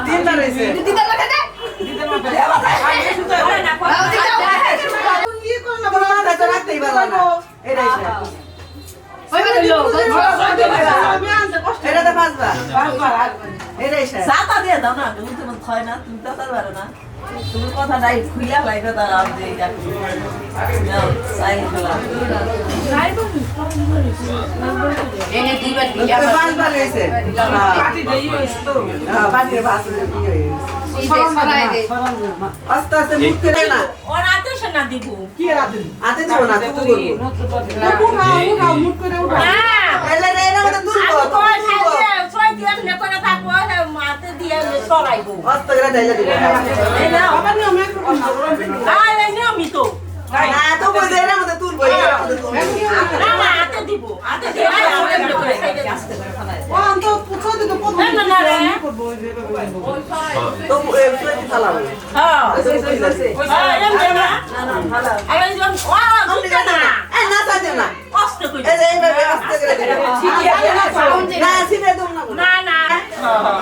তিনটা রইছে দিতে লাগে দে দিতে মাথা আই শুনতে হয় না কি কোন না বলা না তো রাখতেই পারলা না এটাই ওই মানে লোক এটা তো পাঁচবার এটাই সাতা দিয়ে দাও না তুমি তো হয় না তুমি তো তার পারো না তুমি কথা নাই খুইলা লাইবে তার আম দিয়ে যাচ্ছি নাও সাই ফেলা এনে দিবার কি পাঁচবার রইছে পার্টি দেই হইছে তো হ্যাঁ পার্টির বাস আস্তে আস্তে মুখ করে না ওর আতে না দিব কি রাতে আতে দিব না তুই করবো মুখ করে উঠা এলে রে না তো তুই আমি কই খাইছে ছয় দিয়ে নে করে থাকবো মাতে দিয়ে সরাইবো আস্তে করে দাইলা দিব এই না আবার নিয়ম এই নিয়মই তো না তো বই দে না মতে তুই বই না না আতে দিব আতে দিয়ে আমরা করে সাইডে আসতে করে ফেলাই ও তো পুছো দিতে কত না না রে তো প্লেট চালাবো হ্যাঁ ওই এম দে না না ভালো আরে জন ও দুটা না এ না চাইতে না কষ্ট কই এই যে এইভাবে আস্তে করে দিবে না সিনে দম না না না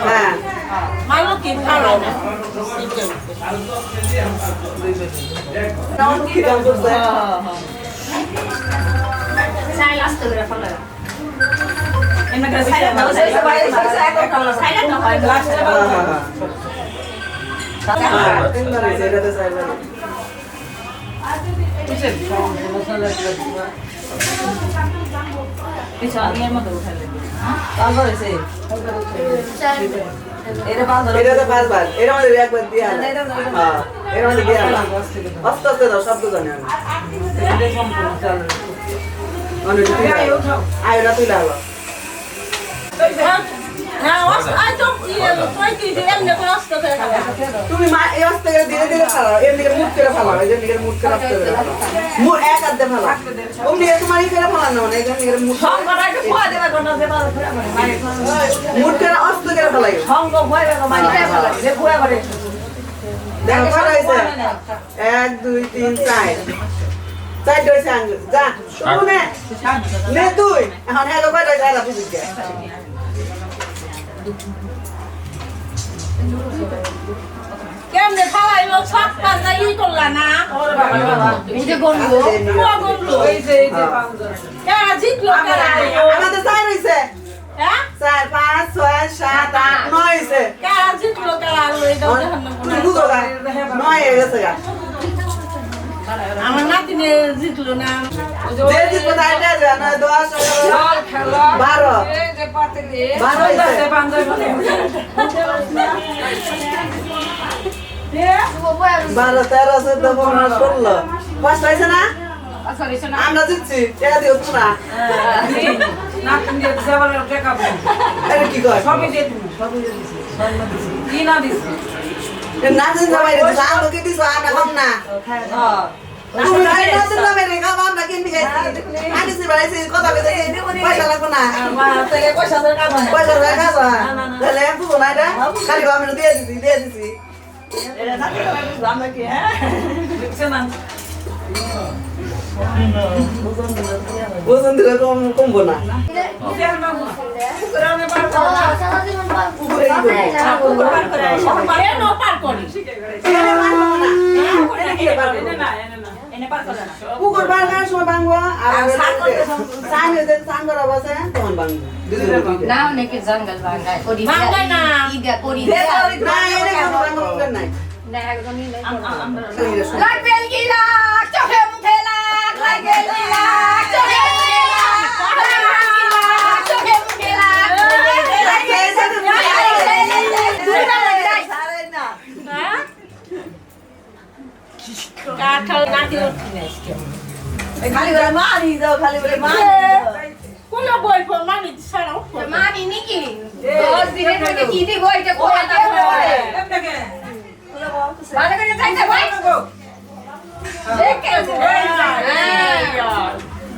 হ্যাঁ মালো কি ভালো না নাও কি দাম করছে সাইল আসতে করে ফেলাই এমন করে সাইল দাও সাইল দাও হয় লাস্টে তিনবার হইছে এটা তো সাইবার কিছু আগের মতো উঠালে পাঁচবার হইছে এটা তো পাঁচবার এর মধ্যে একবার দিয়া হ্যাঁ এর মধ্যে দিয়া আস্তে আস্তে দাও শব্দ জানি আমি অনেক আয় না তুই লাগলো না আই তো তুই কি এমনি করে আসতে করে তুমি মা এই আস্তে করে ধীরে ধীরে ফালাও এর দিকে মুখ করে ফালাও এই দিকে মুখ করে আস্তে করে ফালাও মুখ এক হাত দিয়ে ফালাও ওমনি তোমার এই করে ফালানো না এই দিকে মুখ সংগটা একটু খোয়া দেবা কোন দেবা মুখ করে আস্তে করে ফালাই সংগ ভয় বেগো মাই ফেলাই যে খোয়া করে দেখো কত হইছে 1 2 3 4 চারটে হইছে আঙ্গুল যা শুনে নে তুই এখন হ্যালো কয়টা হইছে আলা ফিজিকে কেমনে খাওয়াইলো সব কাজ নাই করলা না এই যে গনলো গনলো এই যে কেরা জিতলো কেরা আমাদের চার হইছে হ্যাঁ 4 5 6 7 8 9 হইছে কেরা জিতলো কেরা লই দাও তুই বুঝো না 9 হয়ে গেছে গা আমার নাতিনে জিতলো না যে জিতবো তাই না 10 12 এই যে পাতলি 12 হইছে 12 13 14 15 16 পাঁচটা হইছে না আমরা জিতছি টাকা দিও তোমরা না তুমি যাবার টাকা আরে কি কয় সবই দিয়ে তুমি সবই দিয়ে দিছি কি না দিছি নাচেন সবাই রে সামনে কে দিছো আনা কম না তুমি খাই নাচেন না মেরে খাবার না কিনবি খাইছি আনি সে বাড়াইছে কথা কইতে পয়সা লাগবে না তাহলে পয়সা দরকার হয় পয়সা লাগা যা তাহলে একটু না এটা খালি আমি দিয়ে দিছি এটা না আমরা কি হ্যাঁ দেখছেন না ওজন দিলে কমবো না পুকুর পার করার সময় ভাঙবো আর চান করা বসে তখন ভাঙবো না অনেকে জঙ্গল ভাঙায় করি না ইদা করি না এনে কোনো ভাঙবো নাই না একদমই নাই লাগবে গিলা চোখে মুখে লাগ লাগে গিলা চোখে মুখে লাগ চোখে মুখে লাগ কাঠাল নাকি উঠি না খালি বলে মারি দাও খালি বলে মারি কোন বই পড় মারি ছাড়াও মানি নাকি 10 দিনের মধ্যে কি দিব এটা কোয়া দাও ভালো করে চাইতে ভাই দেখে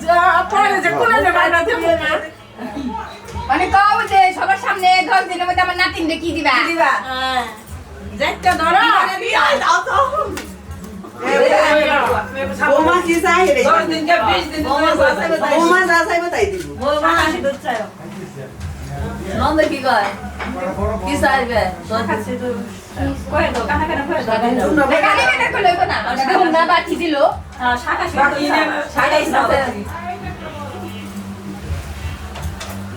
যা পরে যে কোন জায়গায় না দেব না মানে কাও যে সবার সামনে 10 দিনের মধ্যে আমার নাতিনকে কি দিবা দিবা দেখতে ধরো দাও তো ওমা কি চাই রে 10 দিন কে 20 দিন ওমা যা চাইবো তাই দিব মোমা আসি দুধ চাই নন্দ কি কয় কি চাইবে তোর কাছে তো কই তো কানা কানা করে দাও কানে কানে কই লইব না দেখুন না বাকি দিল শাখা শাখা সাথে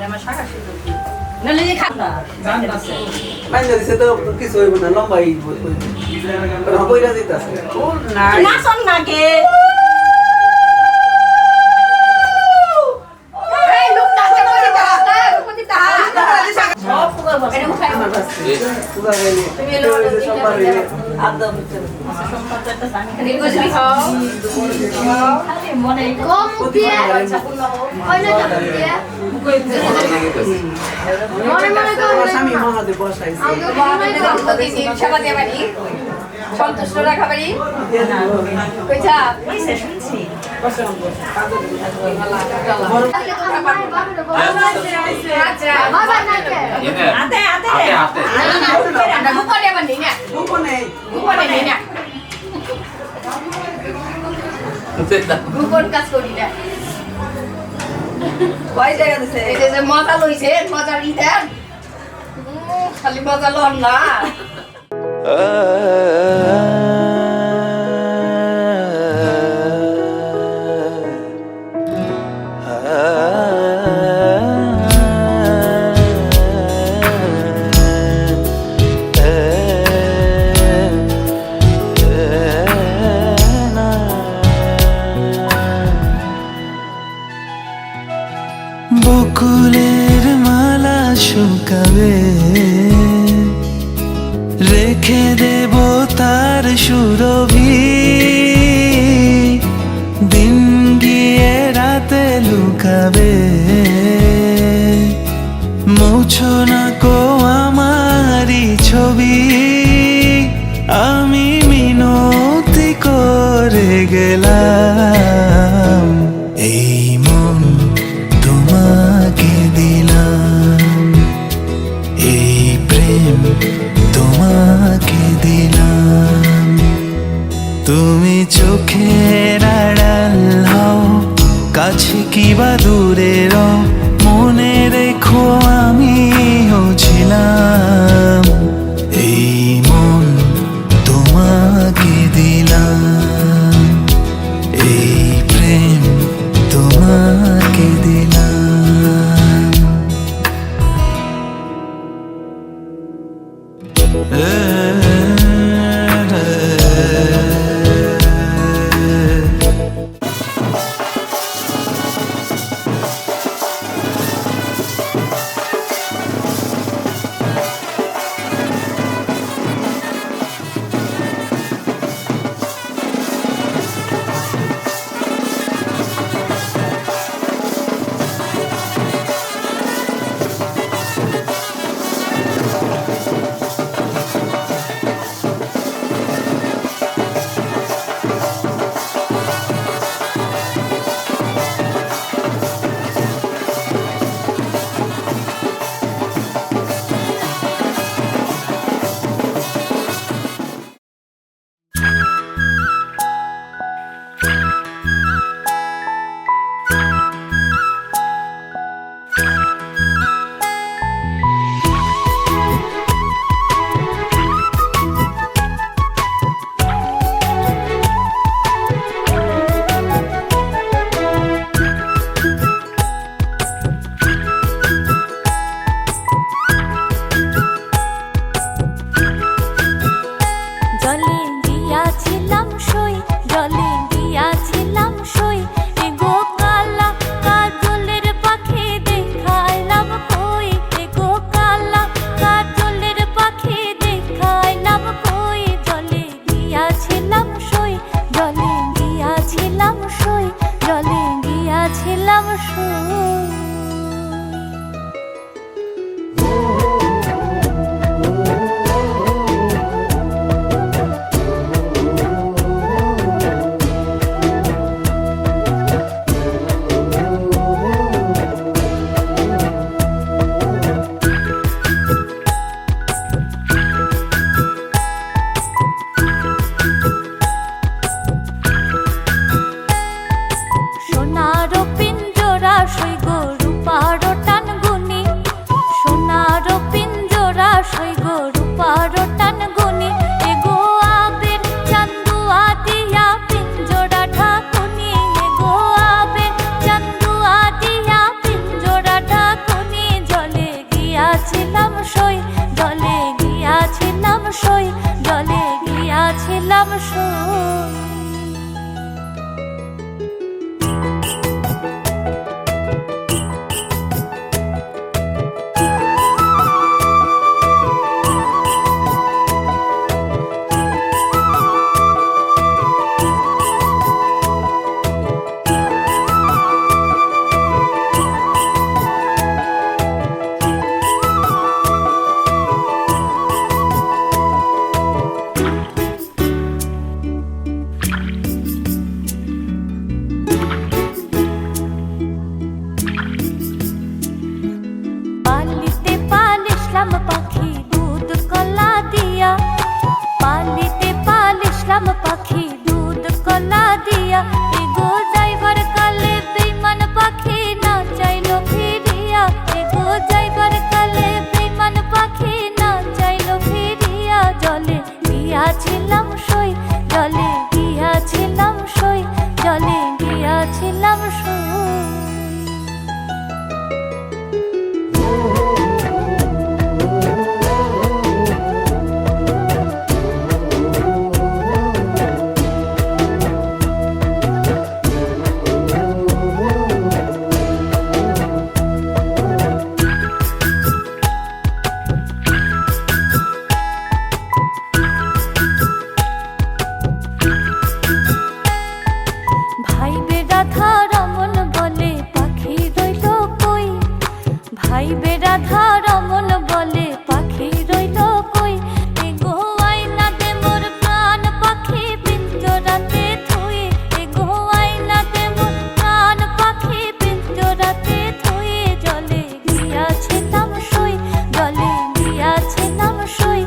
আমার শাখা শুধু নলে যে খা জান আছে বাইরে দিছে তো কিছু হইব না লম্বাই কইরা দিতাছে না শোন না কে এই লোকটা কে কই দাও না রূপতি তা সব পুরো বসে এটা উঠাই আমার কাছে পুরা গেলে তুমি এলো সব পারে আদম সম্পর্কটা জানি নির্গজি খাও খালি মনে কম দিয়ে হয় না দিয়ে মনে মনে আমার স্বামী মহাদেব বসাইছে আমাদের গণপতি দিন সেবা দিয়ে বাড়ি সন্তুষ্ট রাখা বাড়ি কইছা কইছে শুনছি আচ্ছা বাবা নাকে আতে আতে না গোপনে বানি না গোপনে গোপনে নেই না গোপন কাজ করি না কয় জায়গা দিছে এই যে মজা লইছে মজা নিতেন খালি মজা লন না বকুলের মালা শুকাবে রেখে দেব তার সুরভি দিন গিয়ে রাতে লুকাবে মুছো না কো আমারি ছবি আমি মিনতি করে গেলাম এই মন তোমাকে দিলাম এই প্রেম তোমাকে দিলাম তুমি চোখের আড়াল হও কাছে কিবা দূরে রও মনে রেখো আমিও ছিলাম এই মন তোমাকে দিলাম এই প্রেম তোমাকে দিলাম গিয়াছিলাম সই। সোনার পিঞ্জরা সই গো রূপার টান গুনি, সোনার পিঞ্জরা সই গো রূপার টান গুনি, এগো আবের চান্দুয়া দিয়া পিঞ্জরা ঢাকুনি, এগো আবের চান্দুয়া দিয়া পিঞ্জরা ঢাকুনি, জলে গিয়াছিলাম সই, জলে গিয়াছিলাম সই, জলে গিয়াছিলাম সই। পালিতে পালিশলাম পাখি দুধ কলা দিয়া, পালিতে পালিশলাম পাখি দুধ কলা দিয়া, এগো যাইবার কালে বেইমান পাখি না চাইলো ফিরিয়া, এগো যাইবার কালে বেইমান পাখি না চাইলো ফিরিয়া, জলে গিয়াছিলাম সই, জলে গিয়াছিলাম সই, জলে গিয়াছিলাম সই। ভাই বেরাধা রমন বলে পাখি রইল কই, ভাই বেরাধা রমন বলে পাখি রইল কই, এগো আয়না দে মোর প্রাণ পাখি পিঞ্জরাতে থুই, এগো আয়না দে মোর প্রাণ পাখি পিঞ্জরাতে থুই, জলে গিয়াছিলাম সই, জলে গিয়াছিলাম সই,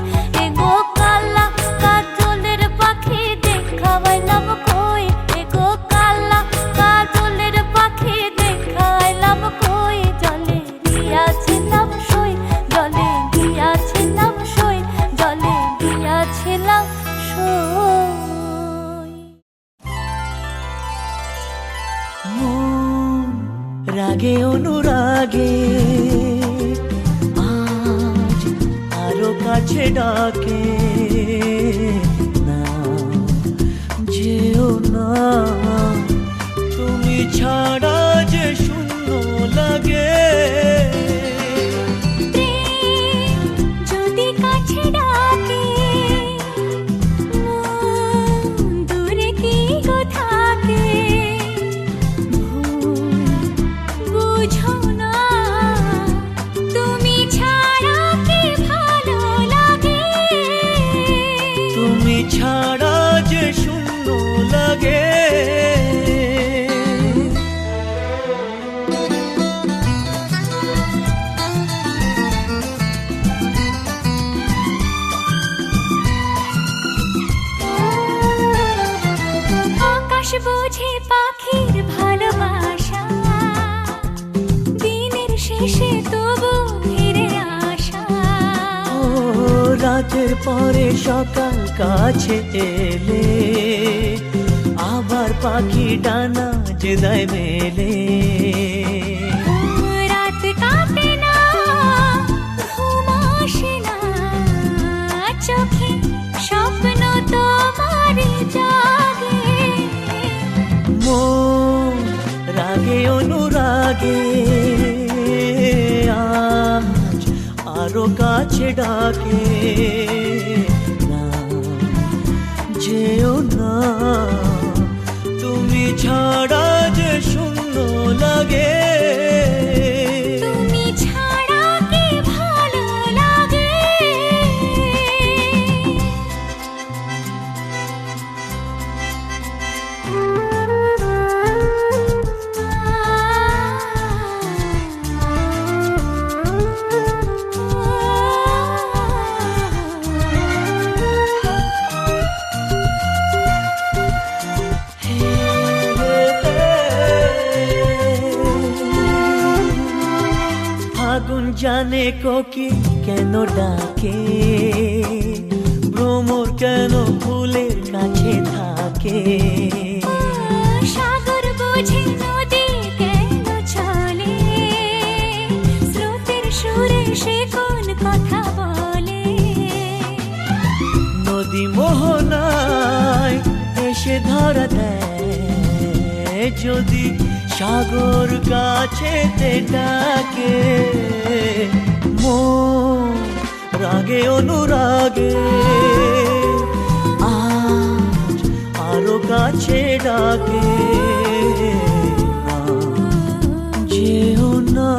এগো কালা কাজলের পাখি দেখাইলাম কই, এগো কালা কাজলের পাখি দেখাইলাম কই, জলে গিয়াছিলাম সই, জলে গিয়াছিলাম সই, জলে গিয়াছিলাম সই। মন রাগে অনুরাগে আজ আরো কাছে ডাকে, না যেও না তুমি ছাড়া যে শূন্য লাগে, প্রেম যদি কাছে ডাকে মন দূরে কি গো থাকে, ভুল বুঝো না তুমি ছাড়া কি ভালো লাগে, তুমি ছাড়া যে শূন্য লাগে। আকাশ বোঝে পাখির ভালোবাসা, দিনের শেষে তবু ফিরে আসা, ও রাতের পরে সকাল কাছে এলে আবার পাখি ডানা যে দেয় মেলে, রাত কাটে না ঘুম আসে না, চোখে স্বপ্ন তোমার জাগে, মন রাগে অনুরাগে আজ আরো কাছে ডাকে, না যেও না তুমি ছাড়া যে শূন্য লাগে। আগুন জানে কোকিল কেন ডাকে, ভ্রমর কেন ফুলের কাছে থাকে। সাগর বোঝে নদী কেন চলে, স্রোতের সুরে সে কোন কথা বলে। নদী মোহনায় এসে ধরা দেয়, যদি সাগর কাছেতে ডাকে। মন রাগে অনুরাগে আজ আরো কাছে ডাকে। যেও না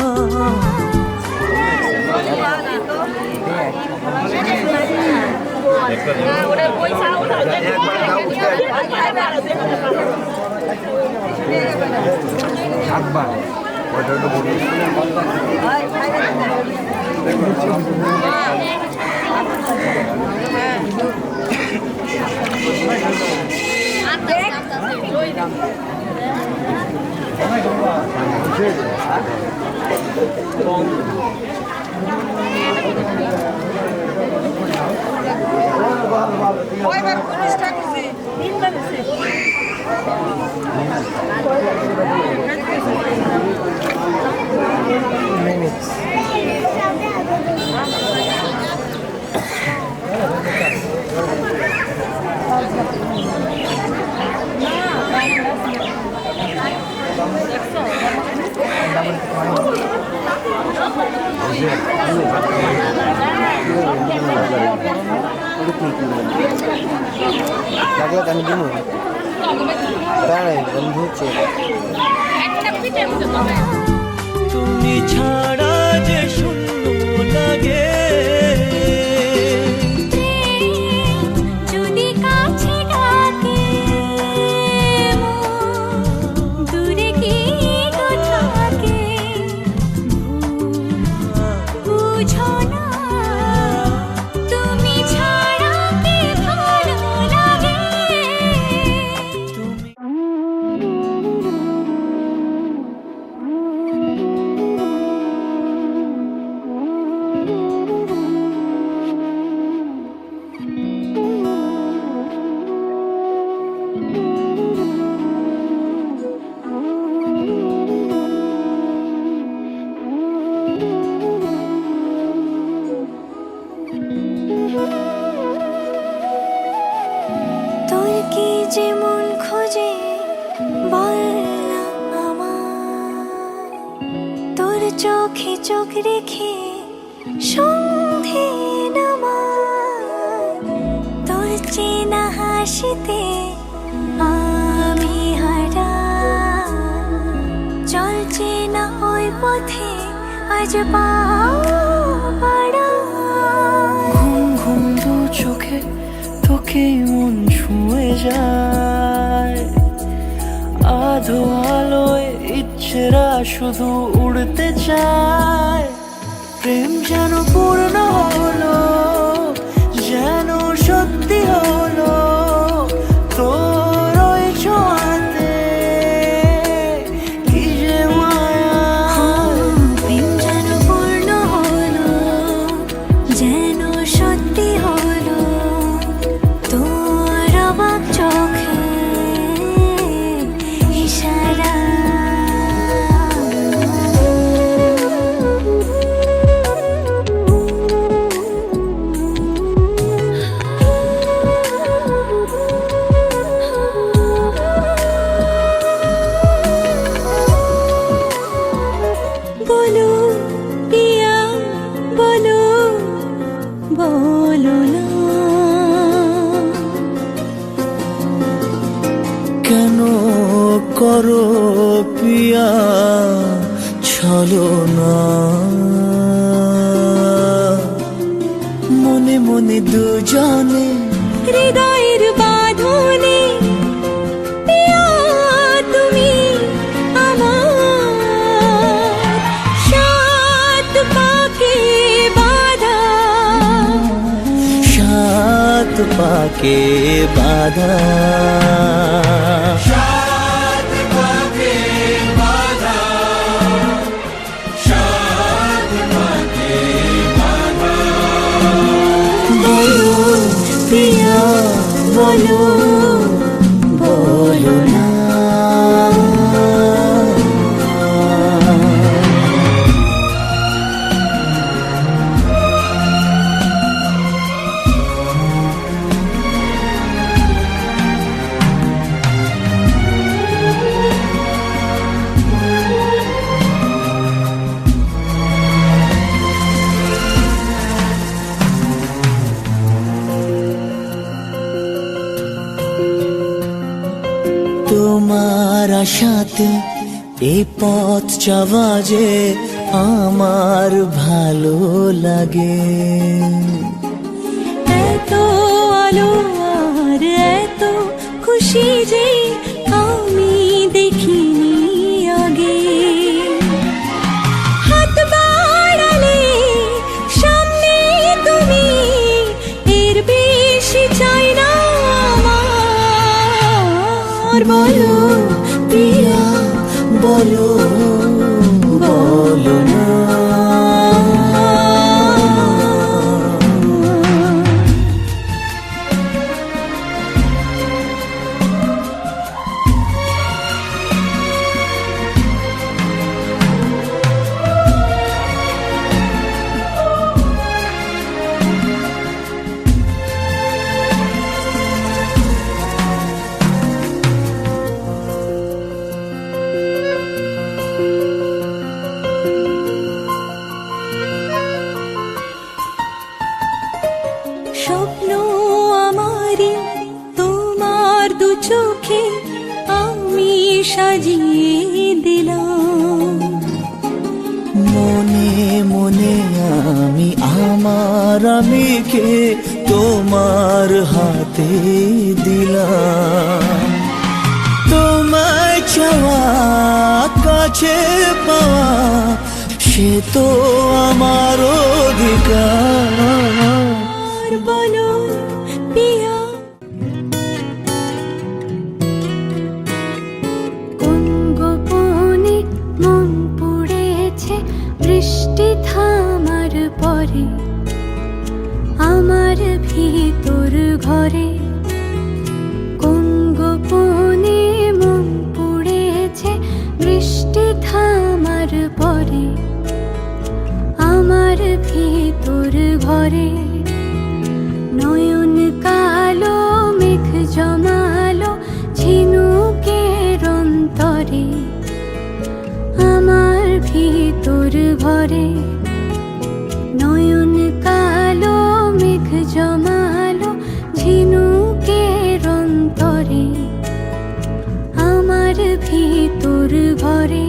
তুমি ছাড়া যে শূন্য লাগে, যদি কাছে ডাকে দূরে কি গো থাকে। বুঝো না তুমি ছাড়া কি ভালো লাগে। তোর কি যে মন খোঁজে বল না আমার, তোর চোখে চোখ রেখে সন্ধে নামার। তোর চেনা হাসিতে আমি হারা, চলছে না ওই পথে আজ পা বাড়া। ঘুম ঘুম দু চোখে তোকে মন ছুঁয়ে যায়, আধো আলোয় ইচ্ছেরা শুধু উড়তে চায়। প্রেম যেন পূর্ণ হলো, যেন সত্যি হলো তোর ওই ছোঁয়াতে, কি যে মায়া। প্রেম যেন পূর্ণ হলো, যেন সত্যি হলো তোর অবাক চোখে ইশারা। বলো পিয়া বলো, বলো না কেন করো পিয়া ছলনা, মনে মনে দুজনে হৃদয়ের বাঁধনে পিয়া তুমি আমার। সাত পাকে বাঁধা, সাত পাকে বাঁধা। সাত পাকে বাঁধা, সাত বলো বলো না তোমার আশাতে এই পথ যাওয়া যে আমার ভালো লাগে এত আলো আর এত খুশি যে আমি দেখিনি আগে হাত বাড়ালে সামনে তুমি এর বেশি চাই না আমার বলো প্রিয়া বলো বলো না স্বপ্ন আমারি তোমার দু চোখে আমি সাজিয়ে দিলাম মনে মনে আমি আমার আমিকে তোমার হাতে দিলাম তোমায় চাওয়া কাছে পাওয়া সে তো আমার অধিকার বলো পিয়া কোন গোপনে মন পড়েছে বৃষ্টি থামার পরে আমার ভিতর ঘরে কোন গোপনে মন পড়েছে বৃষ্টি থামার পরে আমার ভিতর ঘরে নয়ন কালো মেঘ জমালো ঝিনুকের অন্তরে আমার ভিতর ঘরে নয়ন কালো মেঘ জমালো ঝিনুকের অন্তরে আমার ভিতর ঘরে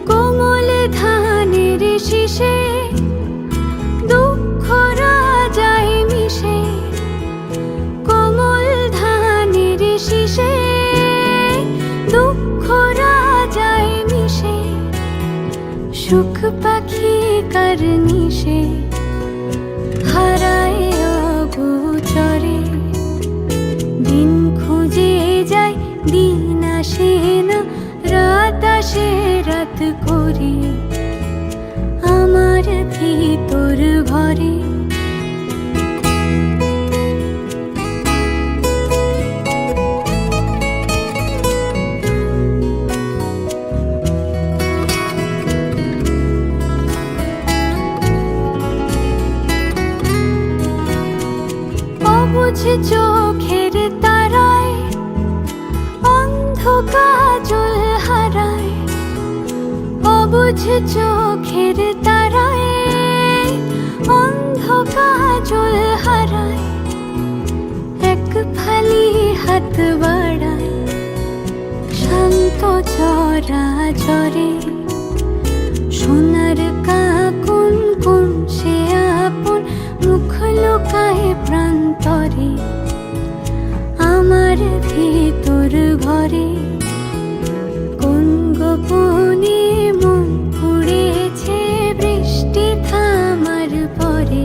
কোমল ধানের শীষে দুঃখ রাজায় মিশে কোমল ধানের শীষে দুঃখ রাজায় মিশে সুখ পাখি কার নিশে হারায় অগোচরে দিন খুঁজে যায় দিন আসে না রাত আসে রাত করে আমার ভিতর ঘরে অবুঝ চোখের তারায় অন্ধ কাজল হারায় অবুঝ চোখের তারায় অন্ধ কাজল হারায় এক ফালি হাত বাড়ায় শান্ত চরা চরে সোনার কাকুন কোন সে আপন মুখ লুকায় প্রান্তরে আমার ভিতর ঘরে কোন গোপনে মন পড়েছে বৃষ্টি থামার পরে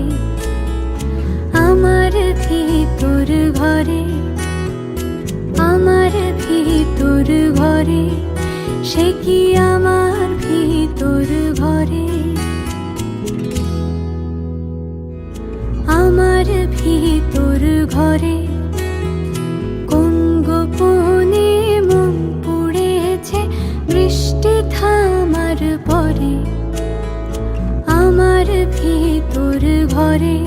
আমার ভিতর ঘরে আমার ভিতর ঘরে সে কি আমার ভিতর ঘরে আমার ভিতর ঘরে পরে আমার ভিতর ঘরে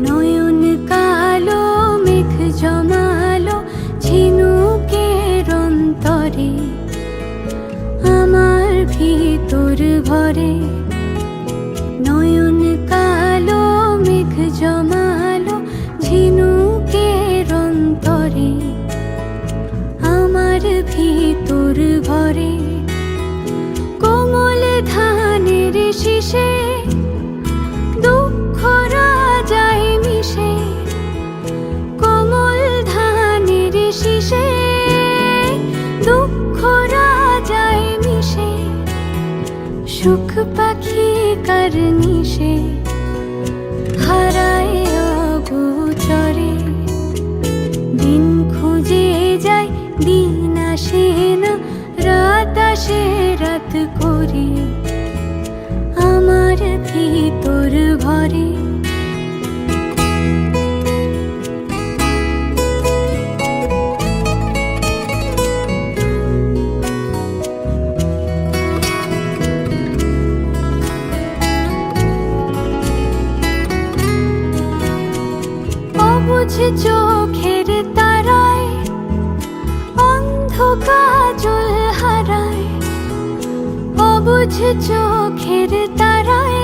নয়ন কালো মেঘ জমালো ঝিনুকের অন্তরে আমার ভিতর ঘরে নয়ন কালো মেঘ জমালো ঝিনুকের অন্তরে আমার ভিতর ঘরে কোমল ধানের শীষে দুঃখ রাজায় মিশে কোমল ধানের শীষে দুঃখ রাজায় মিশে সুখ পাখি কারনিশে হারায় অগোচরে দিন খুঁজে যায় দিন আসে না রাত আসে রাত করে আমার ভিতর ঘরে অবুঝ চোখের তারায় অন্ধ কাজল হারায় অবুঝ চোখের তারায়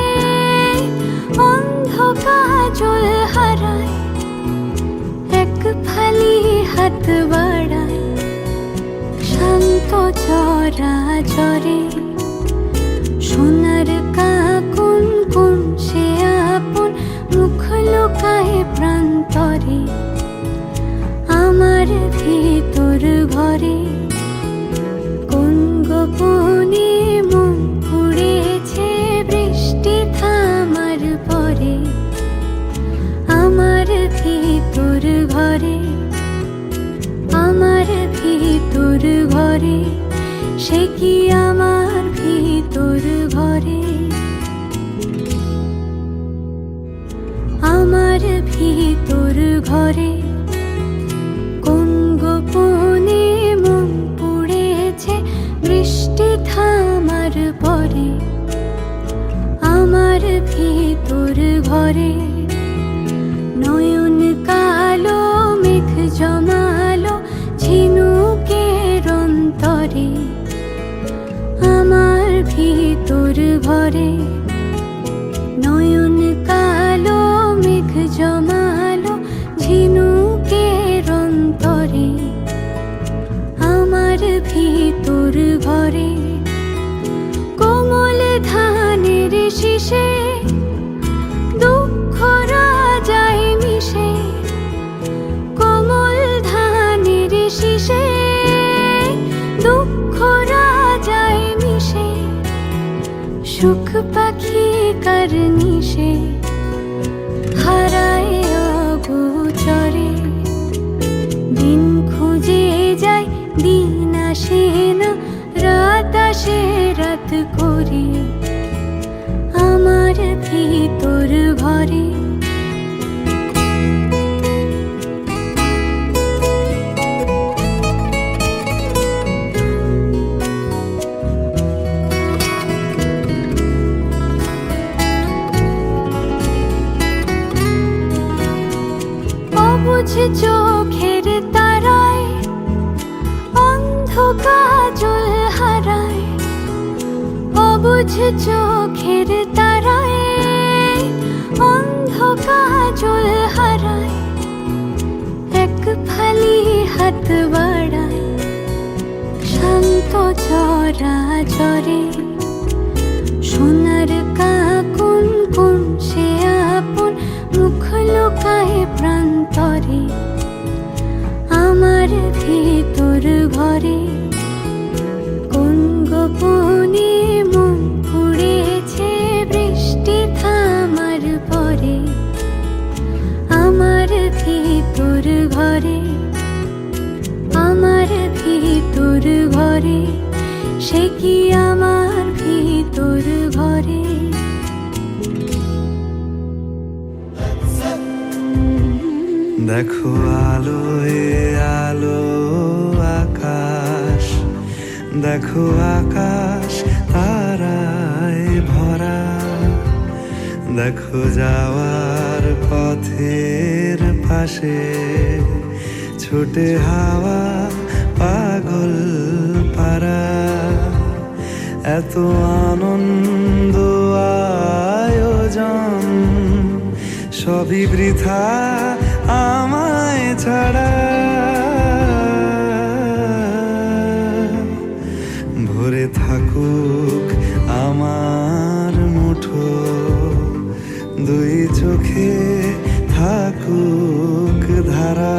অন্ধ কাজল হারায় এক ফালি হাত বাড়ায় শান্ত চরা চরে সোনার কাকুন কোন সে আপন মুখ লুকায় প্রান্তরে আমার ভিতর ঘরে কোন গোপনে মন পুড়েছে বৃষ্টি থামার পরে আমার ভিতর ঘরে আমার ভিতর ঘরে সে কি আমার ভিতর ঘরে আমার ভিতর ঘরে কোন গোপনে মন পুড়েছে বৃষ্টি থামার পরে আমার ভিতর ঘরে নয়ন কালো মেঘ জমালো ঝিনুকের অন্তরে আমার ভিতর ঘরে নয়ন কালো মেঘ জমালো ঝিনুকের অন্তরে আমার ভিতর ঘরে কোমল ধানের শীষে দুঃখ রাজায় মিশে কোমল ধানের শীষে দুঃখ রাজায় মিশে সুখ পাখি কারনিশে হারায় অগোচরে দিন খুঁজে যায় দিন আসে না রাত আসে রাত করে আমার ভিতর ঘরে অবুঝ চোখের তারায় অন্ধ কাজল হারায় অবুঝ চোখের তারায় অন্ধ কাজল হারায় এক ফালি হাত বাড়ায় শান্ত চরা চরে সোনার কাকুন কোন সে আপন মুখ লুকায় প্রান্তরে আমার ভিতর ঘরে কোন গোপনে মন পুড়েছে বৃষ্টি থামার পরে আমার ভিতর ঘরে আমার ভিতর ঘরে সে কি আমার ভিতর ঘরে দেখো আলোয় আলো আকাশ দেখো আকাশ ভরা দেখো যাওয়ার পথের পাশে ছোটে হাওয়া পাগল পারা এত আনন্দ আয়োজন সবই বৃথা আমায় ছাড়া ভরে থাকুক আমার মুঠো দুই চোখে থাকুক ধারা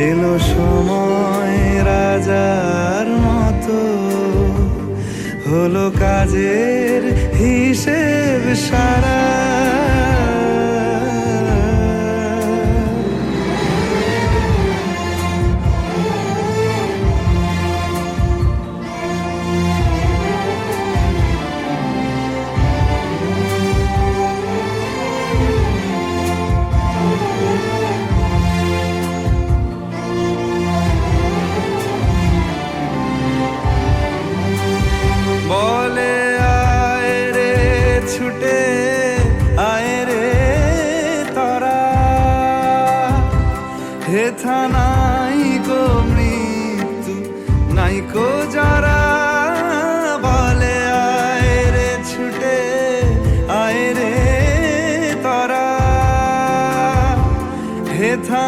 এলো সময় রাজার মতো হলো কাজের হিসেব সারা বলে আয় রে ছুটে আয় রে তারা হেথা নাই গো মৃত্যু নাই কো যারা বলে আয় রে ছুটে আয় রে তারা হেথা